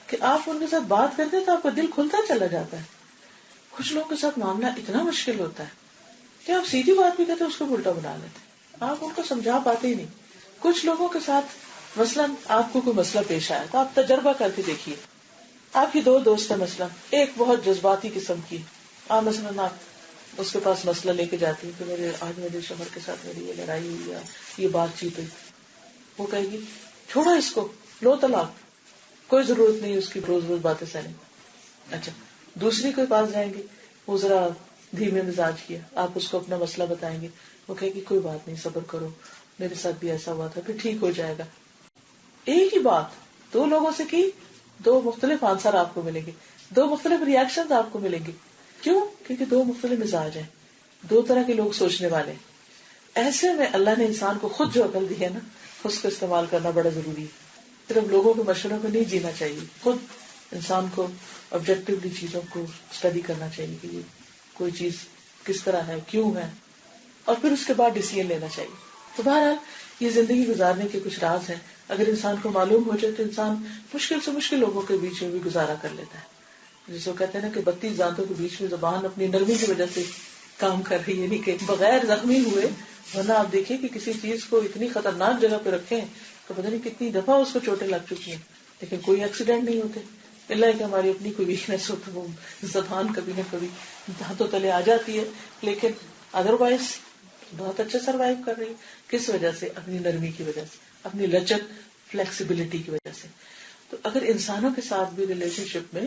کہ آپ ان کے ساتھ بات کرتے ہیں تو آپ کا دل کھلتا چلا جاتا ہے. کچھ لوگوں کے ساتھ معاملہ اتنا مشکل ہوتا ہے کہ آپ سیدھی بات بھی کہتے ہیں اس کو الٹا بنا لیتے ہیں, آپ ان کو سمجھا پاتے ہی نہیں. کچھ لوگوں کے ساتھ مثلاً آپ کو کوئی مسئلہ پیش آیا تو آپ تجربہ کر کے دیکھیے. آپ کی دو دوست ہیں, مثلاً ایک بہت جذباتی قسم کی, آپ مثلاً آپ اس کے پاس مسئلہ لے کے جاتی کہ آج میرے شوہر کے ساتھ میری یہ لڑائی ہوئی یا یہ بات چیت ہوئی. وہ کہے گی چھوڑو اس کو, لو طلاق, کوئی ضرورت نہیں اس کی روز روز باتیں سہنے. اچھا دوسری کے پاس جائیں گے, وہ ذرا دھیمے مزاج کیا, آپ اس کو اپنا مسئلہ بتائیں گے, وہ کہے گی کوئی بات نہیں, صبر کرو, میرے ساتھ بھی ایسا ہوا تھا, پھر ٹھیک ہو جائے گا. ایک ہی بات دو لوگوں سے کی, دو مختلف آنسر آپ کو ملیں گے, دو مختلف ریئیکشن آپ کو ملیں گے. کیوں؟ کیونکہ دو مختلف مزاج ہیں, دو طرح کے لوگ سوچنے والے. ایسے میں اللہ نے انسان کو خود جو عقل دی ہے نا, اس کو استعمال کرنا بڑا ضروری ہے. صرف لوگوں کے مشوروں کو نہیں جینا چاہیے, خود انسان کو آبجیکٹولی چیزوں کو اسٹڈی کرنا چاہیے کہ یہ کوئی چیز کس طرح ہے, کیوں ہے, اور پھر اس کے بعد ڈیسیژن لینا چاہیے. تو بہرحال یہ زندگی گزارنے کے کچھ راز ہیں. اگر انسان کو معلوم ہو جائے تو انسان مشکل سے مشکل لوگوں کے بیچ میں بھی گزارا کر لیتا ہے. جسے کہتے ہیں نا کہ 32 دانتوں کے بیچ میں زبان اپنی نرمی کی وجہ سے کام کر رہی ہے, یعنی کہ بغیر زخمی ہوئے. ورنہ آپ دیکھیں کہ کسی چیز کو اتنی خطرناک جگہ پہ رکھیں تو پتہ نہیں کتنی دفعہ اس کو چوٹیں لگ چکی ہیں, لیکن کوئی ایکسیڈنٹ نہیں ہوتے. اللہ کہ ہماری اپنی کوئی ویکنیس ہو تو وہ زبان کبھی نہ کبھی دانتوں تلے آ جاتی ہے, لیکن ادروائز بہت اچھا سروائیو کر رہی ہے. کس وجہ سے؟ اپنی نرمی کی وجہ سے, اپنی لچک, فلیکسیبلٹی کی وجہ سے. تو اگر انسانوں کے ساتھ بھی ریلیشن شپ میں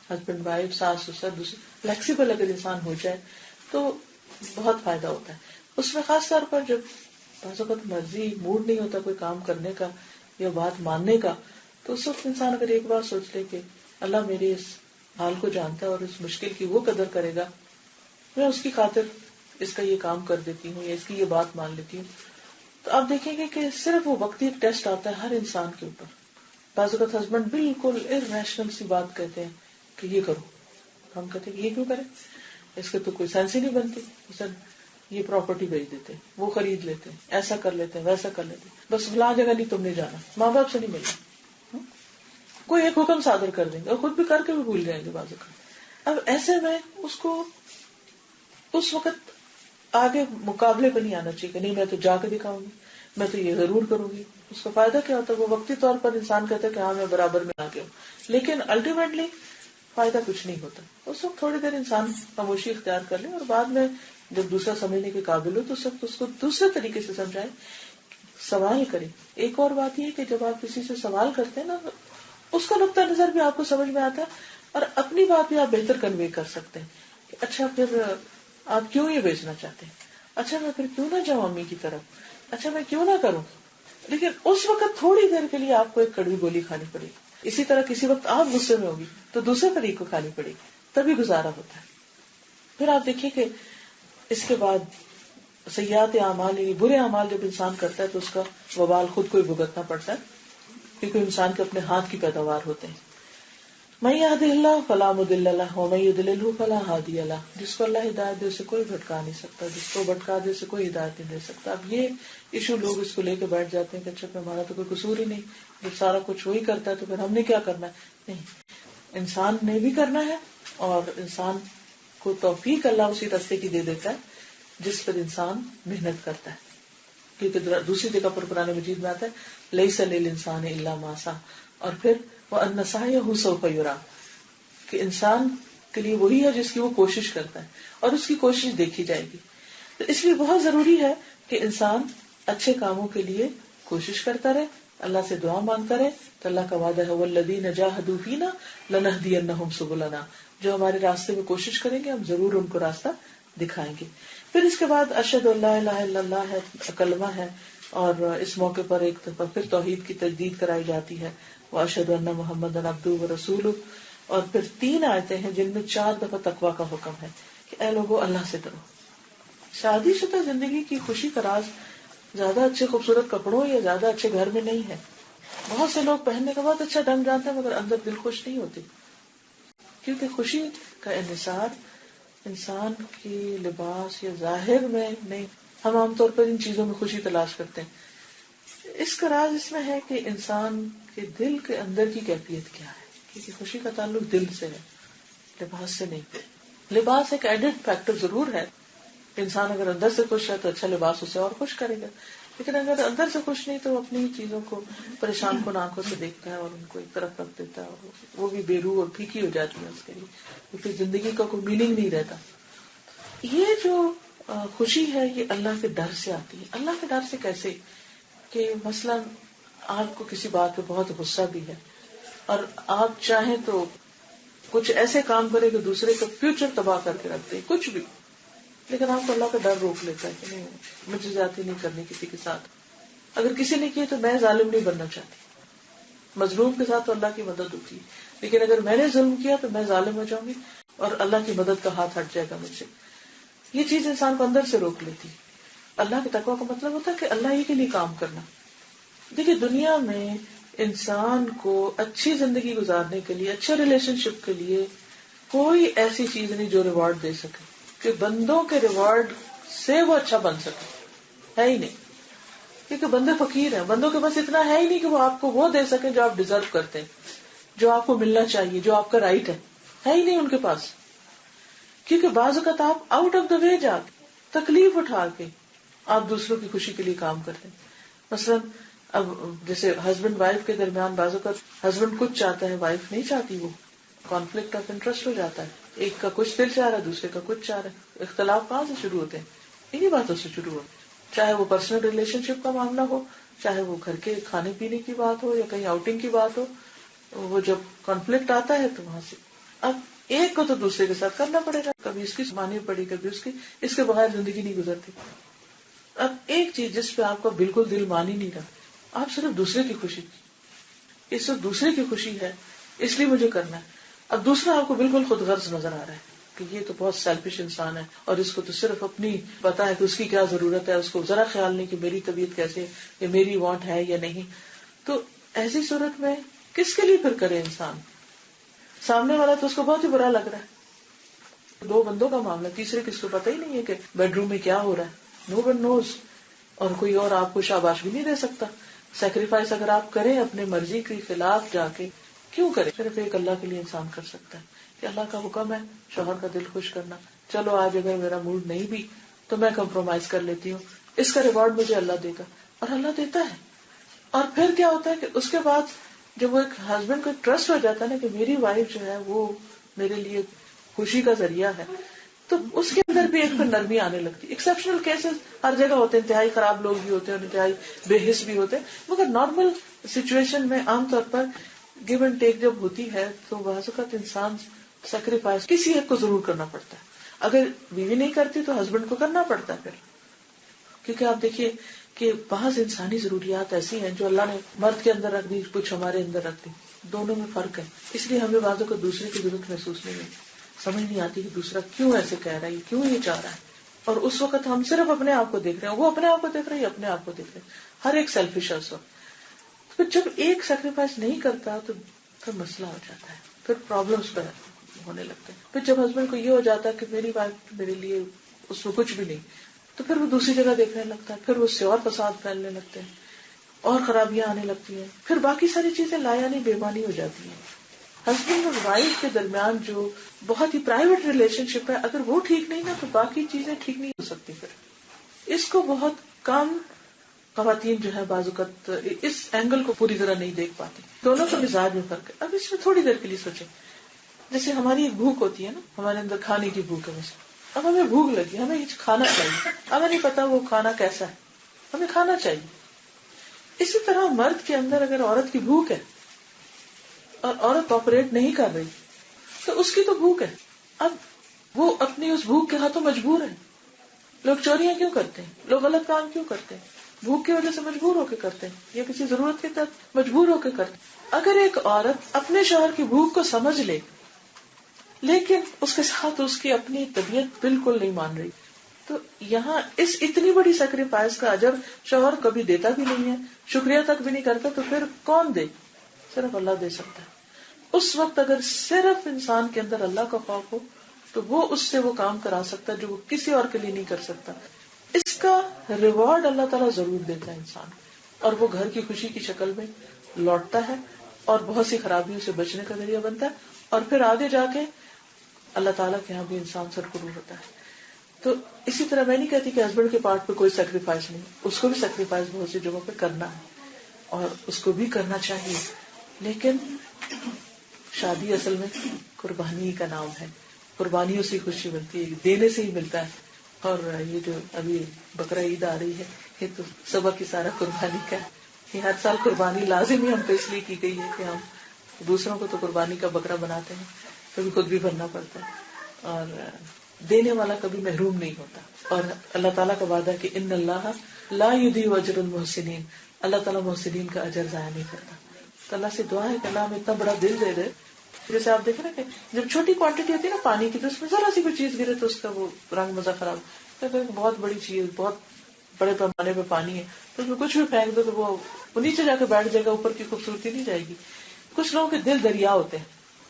ہسبینڈ وائف, ساس سسر, دوسرے فلیکسیبل اگر انسان ہو جائے تو بہت فائدہ ہوتا ہے. اس میں خاص طور پر جب بعض اوقات مرضی موڈ نہیں ہوتا کوئی کام کرنے کا یا بات ماننے کا, تو اس وقت انسان اگر ایک بار سوچ لے کہ اللہ میرے اس حال کو جانتا ہے اور اس مشکل کی وہ قدر کرے گا, میں اس کی خاطر اس کا یہ کام کر دیتی ہوں یا اس کی یہ بات مان لیتی ہوں. تو آپ دیکھیں گے کہ صرف وہ وقتی ایک ٹیسٹ آتا ہے ہر انسان کے اوپر. بعض اوقات ہسبینڈ بالکل ارریشنل سی بات کہتے ہیں کہ یہ کرو, ہم کہتے ہیں کہ یہ کیوں کریں, اس کے تو کوئی سینس ہی نہیں بنتی. سر یہ پراپرٹی بیچ دیتے ہیں, وہ خرید لیتے ہیں, ایسا کر لیتے ہیں, ویسا کر لیتے ہیں, بس فلاں جگہ نہیں تم نے جانا, ماں باپ سے نہیں ملنا, کوئی ایک حکم صادر کر دیں گے اور خود بھی کر کے بھی بھول جائیں گے بعض اوقات. اب ایسے میں اس کو اس وقت آگے مقابلے پہ نہیں آنا چاہیے کہ نہیں میں تو جا کے دکھاؤں گی, میں تو یہ ضرور کروں گی. اس کا فائدہ کیا ہوتا ہے؟ وہ وقتی طور پر انسان کہتا ہے کہ ہاں میں برابر میں آ گیا ہوں, لیکن الٹیمیٹلی فائدہ کچھ نہیں ہوتا. اس وقت تھوڑی دیر انسان خاموشی اختیار کر لے اور بعد میں جب دوسرا سمجھنے کے قابل ہو تو اس وقت اس کو دوسرے طریقے سے سمجھائے, سوال کرے. ایک اور بات یہ کہ جب آپ کسی سے سوال کرتے ہیں نا, اس کا نقطہ نظر بھی آپ کو سمجھ میں آتا ہے اور اپنی بات بھی آپ بہتر کنوے کر سکتے ہیں کہ اچھا پھر آپ کیوں یہ بیچنا چاہتے ہیں, اچھا میں پھر کیوں نہ جاؤں امی کی طرف, اچھا میں کیوں نہ کروں. لیکن اس وقت تھوڑی دیر کے لیے آپ کو ایک کڑوی گولی کھانی پڑے گی. اسی طرح کسی وقت آپ غصے میں ہوگی تو دوسرے طریقے کو کھانی پڑے گی, تبھی گزارا ہوتا ہے. پھر آپ دیکھیے کہ اس کے بعد سیئات اعمال یعنی برے اعمال جب انسان کرتا ہے تو اس کا وبال خود کو ہی بھگتنا پڑتا ہے, کیونکہ انسان کے اپنے ہاتھ کی پیداوار ہوتے ہیں. من یہدہ اللہ فلا مضل لہ ومن یضللہ فلا ہادی لہ. جس کو اللہ ہدایت دے اسے کوئی بھٹکا نہیں سکتا, جس کو بھٹکا دے اسے کوئی ہدایت نہیں دے سکتا. اب یہ ایشو لوگ اس کو لے کے بیٹھ جاتے ہیں کہ اچھا ہمارا تو کوئی قصور ہی نہیں, جب سارا کچھ وہی کرتا ہے تو پھر ہم نے کیا کرنا ہے. نہیں, انسان نے بھی کرنا ہے اور انسان کو توفیق اللہ اسی راستے کی دے دیتا ہے جس پر انسان محنت کرتا ہے. کیونکہ دوسری جگہ پر قرآن مجید میں آتا ہے لیس للانسان الا ما سعى, اور پھر وَأَنَّ سَعْيَهُ سَوْفَ يُرَىٰ, کہ انسان کے لیے وہی ہے جس کی وہ کوشش کرتا ہے اور اس کی کوشش دیکھی جائے گی. تو اس لیے بہت ضروری ہے کہ انسان اچھے کاموں کے لیے کوشش کرتا رہے, اللہ سے دعا مانگتا رہے. تو اللہ کا وعدہ ہے وَالَّذِينَ جَاهَدُوا فِينَا لَنَهْدِيَنَّهُمْ سُبُلَنَا, جو ہمارے راستے میں کوشش کریں گے ہم ضرور ان کو راستہ دکھائیں گے. پھر اس کے بعد اشہد ان لا الہ الا اللہ ہے, کلمہ ہے, اور اس موقع پر ایک دفعہ پھر توحید کی تجدید کرائی جاتی ہے. واشہد ان محمدًا عبدہ ورسولہ, اور پھر 3 آیتیں ہیں جن میں 4 دفعہ تقویٰ کا حکم ہے کہ اے لوگوں اللہ سے ڈرو. شادی شدہ زندگی کی خوشی کا راز زیادہ اچھے خوبصورت کپڑوں یا زیادہ اچھے گھر میں نہیں ہے. بہت سے لوگ پہننے کا بہت اچھا ڈھنگ جانتے ہیں مگر اندر دل خوش نہیں ہوتی, کیونکہ خوشی کا انحصار انسان کی لباس یا ظاہر میں نہیں. ہم عام طور پر ان چیزوں میں خوشی تلاش کرتے ہیں. اس کا راز اس میں ہے کہ انسان کے دل کے اندر کی کیفیت کیا ہے, کیونکہ خوشی کا تعلق دل سے ہے, لباس سے نہیں. لباس ایک ایڈڈ فیکٹر ضرور ہے, انسان اگر اندر سے خوش ہے تو اچھا لباس اسے اور خوش کرے گا, لیکن اگر اندر سے خوش نہیں تو اپنی چیزوں کو پریشان کن آنکھوں سے دیکھتا ہے اور ان کو ایک طرف رکھ دیتا ہے, اور وہ بھی بے روح اور پھیکی ہو جاتی ہے اس کے لیے, کیونکہ زندگی کا کوئی میننگ نہیں رہتا. یہ جو خوشی ہے یہ اللہ کے ڈر سے آتی ہے. اللہ کے ڈر سے کیسے؟ کہ مثلا آپ کو کسی بات پہ بہت غصہ بھی ہے اور آپ چاہیں تو کچھ ایسے کام کرے کہ دوسرے کا فیوچر تباہ کر کے رکھ دے, کچھ بھی, لیکن آپ کو اللہ کا ڈر روک لیتا ہے کہ نہیں مجھے زیادتی نہیں کرنی کسی کے ساتھ. اگر کسی نے کی تو میں ظالم نہیں بننا چاہتی. مظلوم کے ساتھ تو اللہ کی مدد ہوتی ہے, لیکن اگر میں نے ظلم کیا تو میں ظالم ہو جاؤں گی اور اللہ کی مدد کا ہاتھ ہٹ جائے گا مجھ سے. یہ چیز انسان کو اندر سے روک لیتی. اللہ کے تقویٰ کا مطلب ہوتا ہے کہ اللہ ہی کے لیے کام کرنا. دیکھیے دنیا میں انسان کو اچھی زندگی گزارنے کے لیے, اچھے ریلیشن شپ کے لیے کوئی ایسی چیز نہیں جو ریوارڈ دے سکے کہ بندوں کے ریوارڈ سے وہ اچھا بن سکے, ہے ہی نہیں. کیونکہ بندے فقیر ہیں, بندوں کے پاس اتنا ہے ہی نہیں کہ وہ آپ کو وہ دے سکیں جو آپ ڈیزرو کرتے ہیں, جو آپ کو ملنا چاہیے, جو آپ کا رائٹ ہے ہی نہیں ان کے پاس. کیونکہ بعض اوقات آپ آؤٹ آف دا وے جا کے تکلیف اٹھا کے آپ دوسروں کی خوشی کے لیے کام کرتے ہیں. مثلا اب جیسے ہسبینڈ وائف کے درمیان بعض اوقات ہسبینڈ کچھ چاہتا ہے وائف نہیں چاہتی, وہ کانفلکٹ آف انٹرسٹ ہو جاتا ہے. ایک کا کچھ دل چاہ رہا ہے دوسرے کا کچھ چاہ رہا ہے. اختلاف کہاں سے شروع ہوتے ہیں؟ انہی باتوں سے شروع ہوتے ہیں, چاہے وہ پرسنل ریلیشن شپ کا معاملہ ہو, چاہے وہ گھر کے کھانے پینے کی بات ہو یا کہیں آؤٹنگ کی بات ہو. وہ جب کانفلکٹ آتا ہے تو وہاں سے اب ایک کو تو دوسرے کے ساتھ کرنا پڑے گا, کبھی اس کی مانی پڑی کبھی اس کی, اس کے بغیر زندگی نہیں گزرتی. اب ایک چیز جس پہ آپ کا بالکل دل مان ہی نہیں رہا, آپ صرف دوسرے کی خوشی کی, اس سے دوسرے کی خوشی ہے اس لیے مجھے کرنا ہے. اب دوسرا آپ کو بالکل خود غرض نظر آ رہا ہے کہ یہ تو بہت سیلفش انسان ہے اور اس کو تو صرف اپنی پتا ہے کہ اس کی کیا ضرورت ہے، اس کو ذرا خیال نہیں کہ میری طبیعت کیسے یا میری وانٹ ہے یا نہیں. تو ایسی صورت میں کس کے لیے پھر کرے انسان؟ سامنے والا تو اس کو بہت ہی برا لگ رہا ہے، دو بندوں کا معاملہ، تیسرے کس کو پتہ ہی نہیں ہے کہ بیڈ روم میں کیا ہو رہا ہے. نو ون نوز. اور کوئی اور آپ کو شاباش بھی نہیں دے سکتا. سیکریفائس اگر آپ کریں اپنے مرضی کے خلاف جا کے، کیوں کریں؟ صرف ایک اللہ کے لیے انسان کر سکتا ہے کہ اللہ کا حکم ہے شوہر کا دل خوش کرنا، چلو آج اگر میرا موڈ نہیں بھی تو میں کمپرومائز کر لیتی ہوں، اس کا ریوارڈ مجھے اللہ دے گا. اور اللہ دیتا ہے. اور پھر کیا ہوتا ہے کہ اس کے بعد جب وہ ایک ہسبینڈ کو ٹرسٹ ہو جاتا ہے نا کہ میری وائف جو ہے وہ میرے لیے خوشی کا ذریعہ ہے، تو اس کے اندر بھی ایک پھر نرمی آنے لگتی. ایکسیپشنل کیسز ہر جگہ ہوتے ہیں، انتہائی خراب لوگ بھی ہوتے ہیں اور انتہائی بے حس بھی ہوتے ہیں، مگر نارمل سچویشن میں عام طور پر گیو اینڈ ٹیک جب ہوتی ہے تو بعض اوقات انسان سیکریفائس کسی ایک کو ضرور کرنا پڑتا ہے. اگر بیوی نہیں کرتی تو ہسبینڈ کو کرنا پڑتا ہے پھر، کیونکہ آپ دیکھیے کہ بعض انسانی ضروریات ایسی ہیں جو اللہ نے مرد کے اندر رکھ دی، کچھ ہمارے اندر رکھ دی، دونوں میں فرق ہے. اس لیے ہمیں بعضوں کو دوسرے کی ضرورت محسوس نہیں ہوتی، سمجھ نہیں آتی کہ دوسرا کیوں ایسے کہہ رہا ہے، کیوں یہ چاہ رہا ہے. اور اس وقت ہم صرف اپنے آپ کو دیکھ رہے ہیں، وہ اپنے آپ کو دیکھ رہے ہیں، اپنے آپ کو دیکھ رہے ہیں، ہر ایک سیلفش ہے اس وقت. پھر جب ایک سیکریفائس نہیں کرتا تو پھر مسئلہ ہو جاتا ہے، پھر پرابلمس ہونے لگتے ہیں. پھر جب ہسبینڈ کو یہ ہو جاتا ہے کہ میری وائف میرے لیے اس میں کچھ بھی نہیں، تو پھر وہ دوسری جگہ دیکھنے لگتا ہے، پھر اس سے اور فساد پھیلنے لگتے ہیں اور خرابیاں آنے لگتی ہیں، پھر باقی ساری چیزیں لایانی بےمانی ہو جاتی ہیں. ہسبینڈ اور وائف کے درمیان جو بہت ہی پرائیویٹ ریلیشن شپ ہے، اگر وہ ٹھیک نہیں نا تو باقی چیزیں ٹھیک نہیں ہو سکتی. پھر اس کو بہت کم خواتین جو ہے بعض اوقات اس اینگل کو پوری طرح نہیں دیکھ پاتی. دونوں کا مزاج میں فرق ہے. اب اس میں تھوڑی دیر کے لیے سوچیں، جیسے ہماری ایک بھوک ہوتی ہے نا، ہمارے اندر کھانے کی بھوک ہے، مثلا اب ہمیں بھوک لگی، ہمیں کھانا چاہیے، ہمیں نہیں پتا وہ کھانا کیسا ہے، ہمیں کھانا چاہیے. اسی طرح مرد کے اندر اگر عورت کی بھوک ہے اور عورت آپریٹ نہیں کر رہی تو اس کی تو بھوک ہے. اب وہ اپنی اس بھوک کے ہاتھوں مجبور ہے. لوگ چوریاں کیوں کرتے ہیں، لوگ غلط کام کیوں کرتے ہیں؟ بھوک کی وجہ سے مجبور ہو کے کرتے ہیں یا کسی ضرورت کے تحت مجبور ہو کے کرتے ہیں. اگر ایک عورت اپنے شوہر کی بھوک کو سمجھ لے لیکن اس کے ساتھ اس کی اپنی طبیعت بالکل نہیں مان رہی، تو یہاں اس اتنی بڑی سیکریفائس کا اجر شوہر کبھی دیتا بھی نہیں ہے، شکریہ تک بھی نہیں کرتا، تو پھر کون دے؟ صرف اللہ دے سکتا ہے. اس وقت اگر صرف انسان کے اندر اللہ کا خوف ہو تو وہ اس سے وہ کام کرا سکتا ہے جو وہ کسی اور کے لیے نہیں کر سکتا. اس کا ریوارڈ اللہ تعالیٰ ضرور دیتا ہے انسان، اور وہ گھر کی خوشی کی شکل میں لوٹتا ہے اور بہت سی خرابیوں سے بچنے کا ذریعہ بنتا ہے، اور پھر آگے جا کے اللہ تعالیٰ کے یہاں بھی انسان سرخرور ہوتا ہے. تو اسی طرح میں نہیں کہتی کہ ہسبینڈ کے پارٹ پہ کوئی سیکریفائس نہیں، اس کو بھی سیکریفائس بہت سی جگہوں پہ کرنا ہے اور اس کو بھی کرنا چاہیے. لیکن شادی اصل میں قربانی کا نام ہے، قربانیوں سے خوشی ملتی ہے، دینے سے ہی ملتا ہے. اور یہ جو ابھی بقرہ عید آ رہی ہے، یہ تو سبق کی سارا قربانی کا ہے. یہ ہر سال قربانی لازم ہی ہم کو اس لیے کی گئی ہے کہ ہم دوسروں کو تو قربانی کا بکرا بناتے ہیں، کبھی خود بھی بننا پڑتا ہے، اور دینے والا کبھی محروم نہیں ہوتا. اور اللہ تعالیٰ کا وعدہ ہے کہ ان اللہ لا یضیع اجر المحسنین، اللہ تعالیٰ محسنین کا اجر ضائع نہیں کرتا. تو اللہ سے دعا ہے کہ اللہ ہمیں اتنا بڑا دل دے دے. جیسے آپ دیکھیں نا کہ جب چھوٹی کوانٹٹی ہوتی ہے نا پانی کی، تو اس میں ذرا سی کوئی چیز گرے تو اس کا وہ رنگ مزہ خراب. تو بہت بڑی چیز، بہت بڑے پیمانے پہ پانی ہے تو اس میں کچھ بھی پھینک دو تو وہ نیچے جا کے بیٹھ جائے گا، اوپر کی خوبصورتی نہیں جائے گی. کچھ لوگوں کے دل دریا ہوتے ہیں،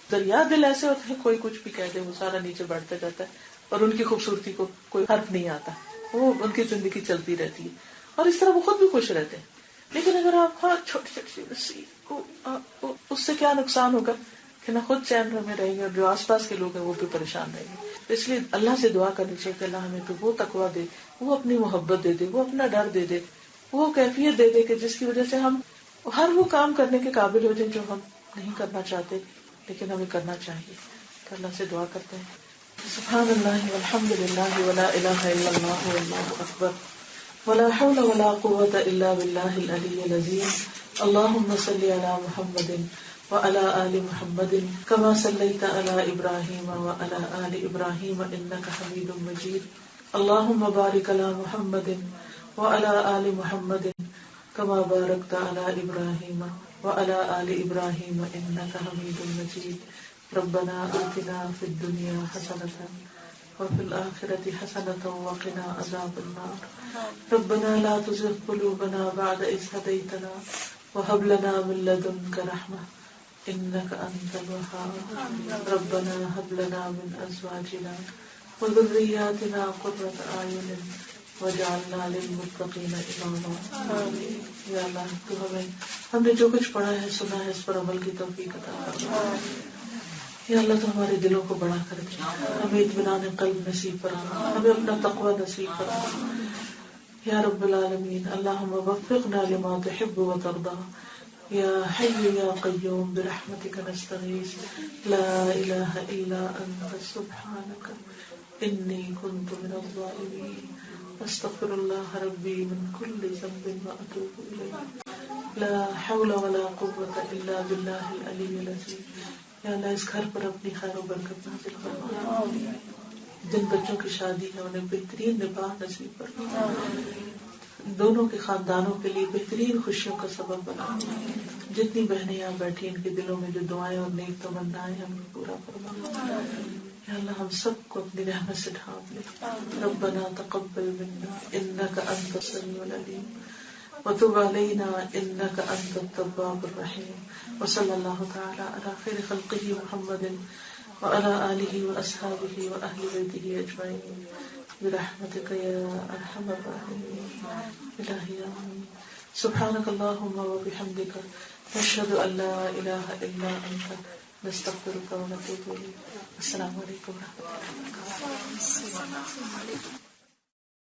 دریا دل ایسے ہوتے ہیں کوئی کچھ بھی کہہ دے وہ سارا نیچے بیٹھتا جاتا ہے اور ان کی خوبصورتی کو کوئی حرف نہیں آتا، وہ ان کی زندگی چلتی رہتی ہے اور اس طرح وہ خود بھی خوش رہتے ہیں. لیکن اگر آپ ہر چھوٹی چھوٹی رسی کو اس سے کیا نقصان ہوگا کہ نہ خود چین میں رہیں گے اور جو آس پاس کے لوگ ہیں وہ بھی پریشان رہیں گے. اس لیے اللہ سے دعا کرنی چاہیے کہ اللہ ہمیں تو وہ تقویٰ دے، وہ اپنی محبت دے دے، وہ اپنا ڈر دے دے، وہ کیفیت دے دے کہ جس کی وجہ سے ہم ہر وہ کام کرنے کے قابل ہو جائیں جو ہم نہیں کرنا چاہتے لیکن ہمیں کرنا چاہیے. تو اللہ سے دعا کرتے ہیں. سبحان اللہ والحمد للہ ولا الہ الا اللہ واللہ اکبر ولا حول ولا قوة الا باللہ العلی العظیم. اللہم صلی علی محمد وعلى آل محمد كما صليت على إبراهيم وعلى آل إبراهيم إنك حميد مجيد. اللهم بارك على محمد وعلى آل محمد كما باركت على إبراهيم وعلى آل إبراهيم إنك حميد مجيد. ربنا آتنا في الدنيا حسنة وفي الآخرة حسنة وقنا عذاب النار ربنا لا تزغ قلوبنا بعد إذ هديتنا وهب لنا من لدنك رحمة إنك أنت الوهاب ربنا هب لنا من أزواجنا وذرياتنا قرة أعين وجعلنا للمتقين إماما یا اللہ تو ہم نے جو کچھ پڑھا ہے سنا ہے اس پر عمل کی توفیق عطا فرما یا اللہ تو ہمارے دلوں کو بڑا کر دے ہمیں اطمینان قلب نصیب فرما ہمیں اپنا تقوی نصیب فرما یا رب العالمین اللہم وفقنا لما تحب وترضى یا حی یا قیوم برحمتک نستغیث لا الہ الا انت سبحانک انی کنت من الظالمین استغفر اللہ ربی من کل ذنب واتوب الیہ لا حول ولا قوة الا باللہ العلی العظیم یا اللہ اس گھر پر اپنی خیر و برکت نازل فرما جن بچوں کی شادی ہے انہیں بہترین نکاح نصیب فرما دونوں کے خاندانوں کے لیے بہترین خوشیوں کا سبب بنا جتنی بہنیں یہاں بیٹھی ان کے دلوں میں جو دعائیں اور نیک تمنائیں ہم پورا فرما یا اللہ ہم سب کو اپنی رحمت سے ڈھانپ لے ربنا تقبل منا انك انت السميع العليم وتب علينا انك انت التواب الرحيم وصلى الله تعالى على خير خلقه محمد وعلى آله واصحابه واهل بيته اجمعين برحمتك يا ارحم الراحمين الہی آمین سبحانك اللهم وبحمدك نشهد ان لا اله الا انت نستغفرك ونتوب اليك السلام علیکم ورحمۃ اللہ وبرکاتہ.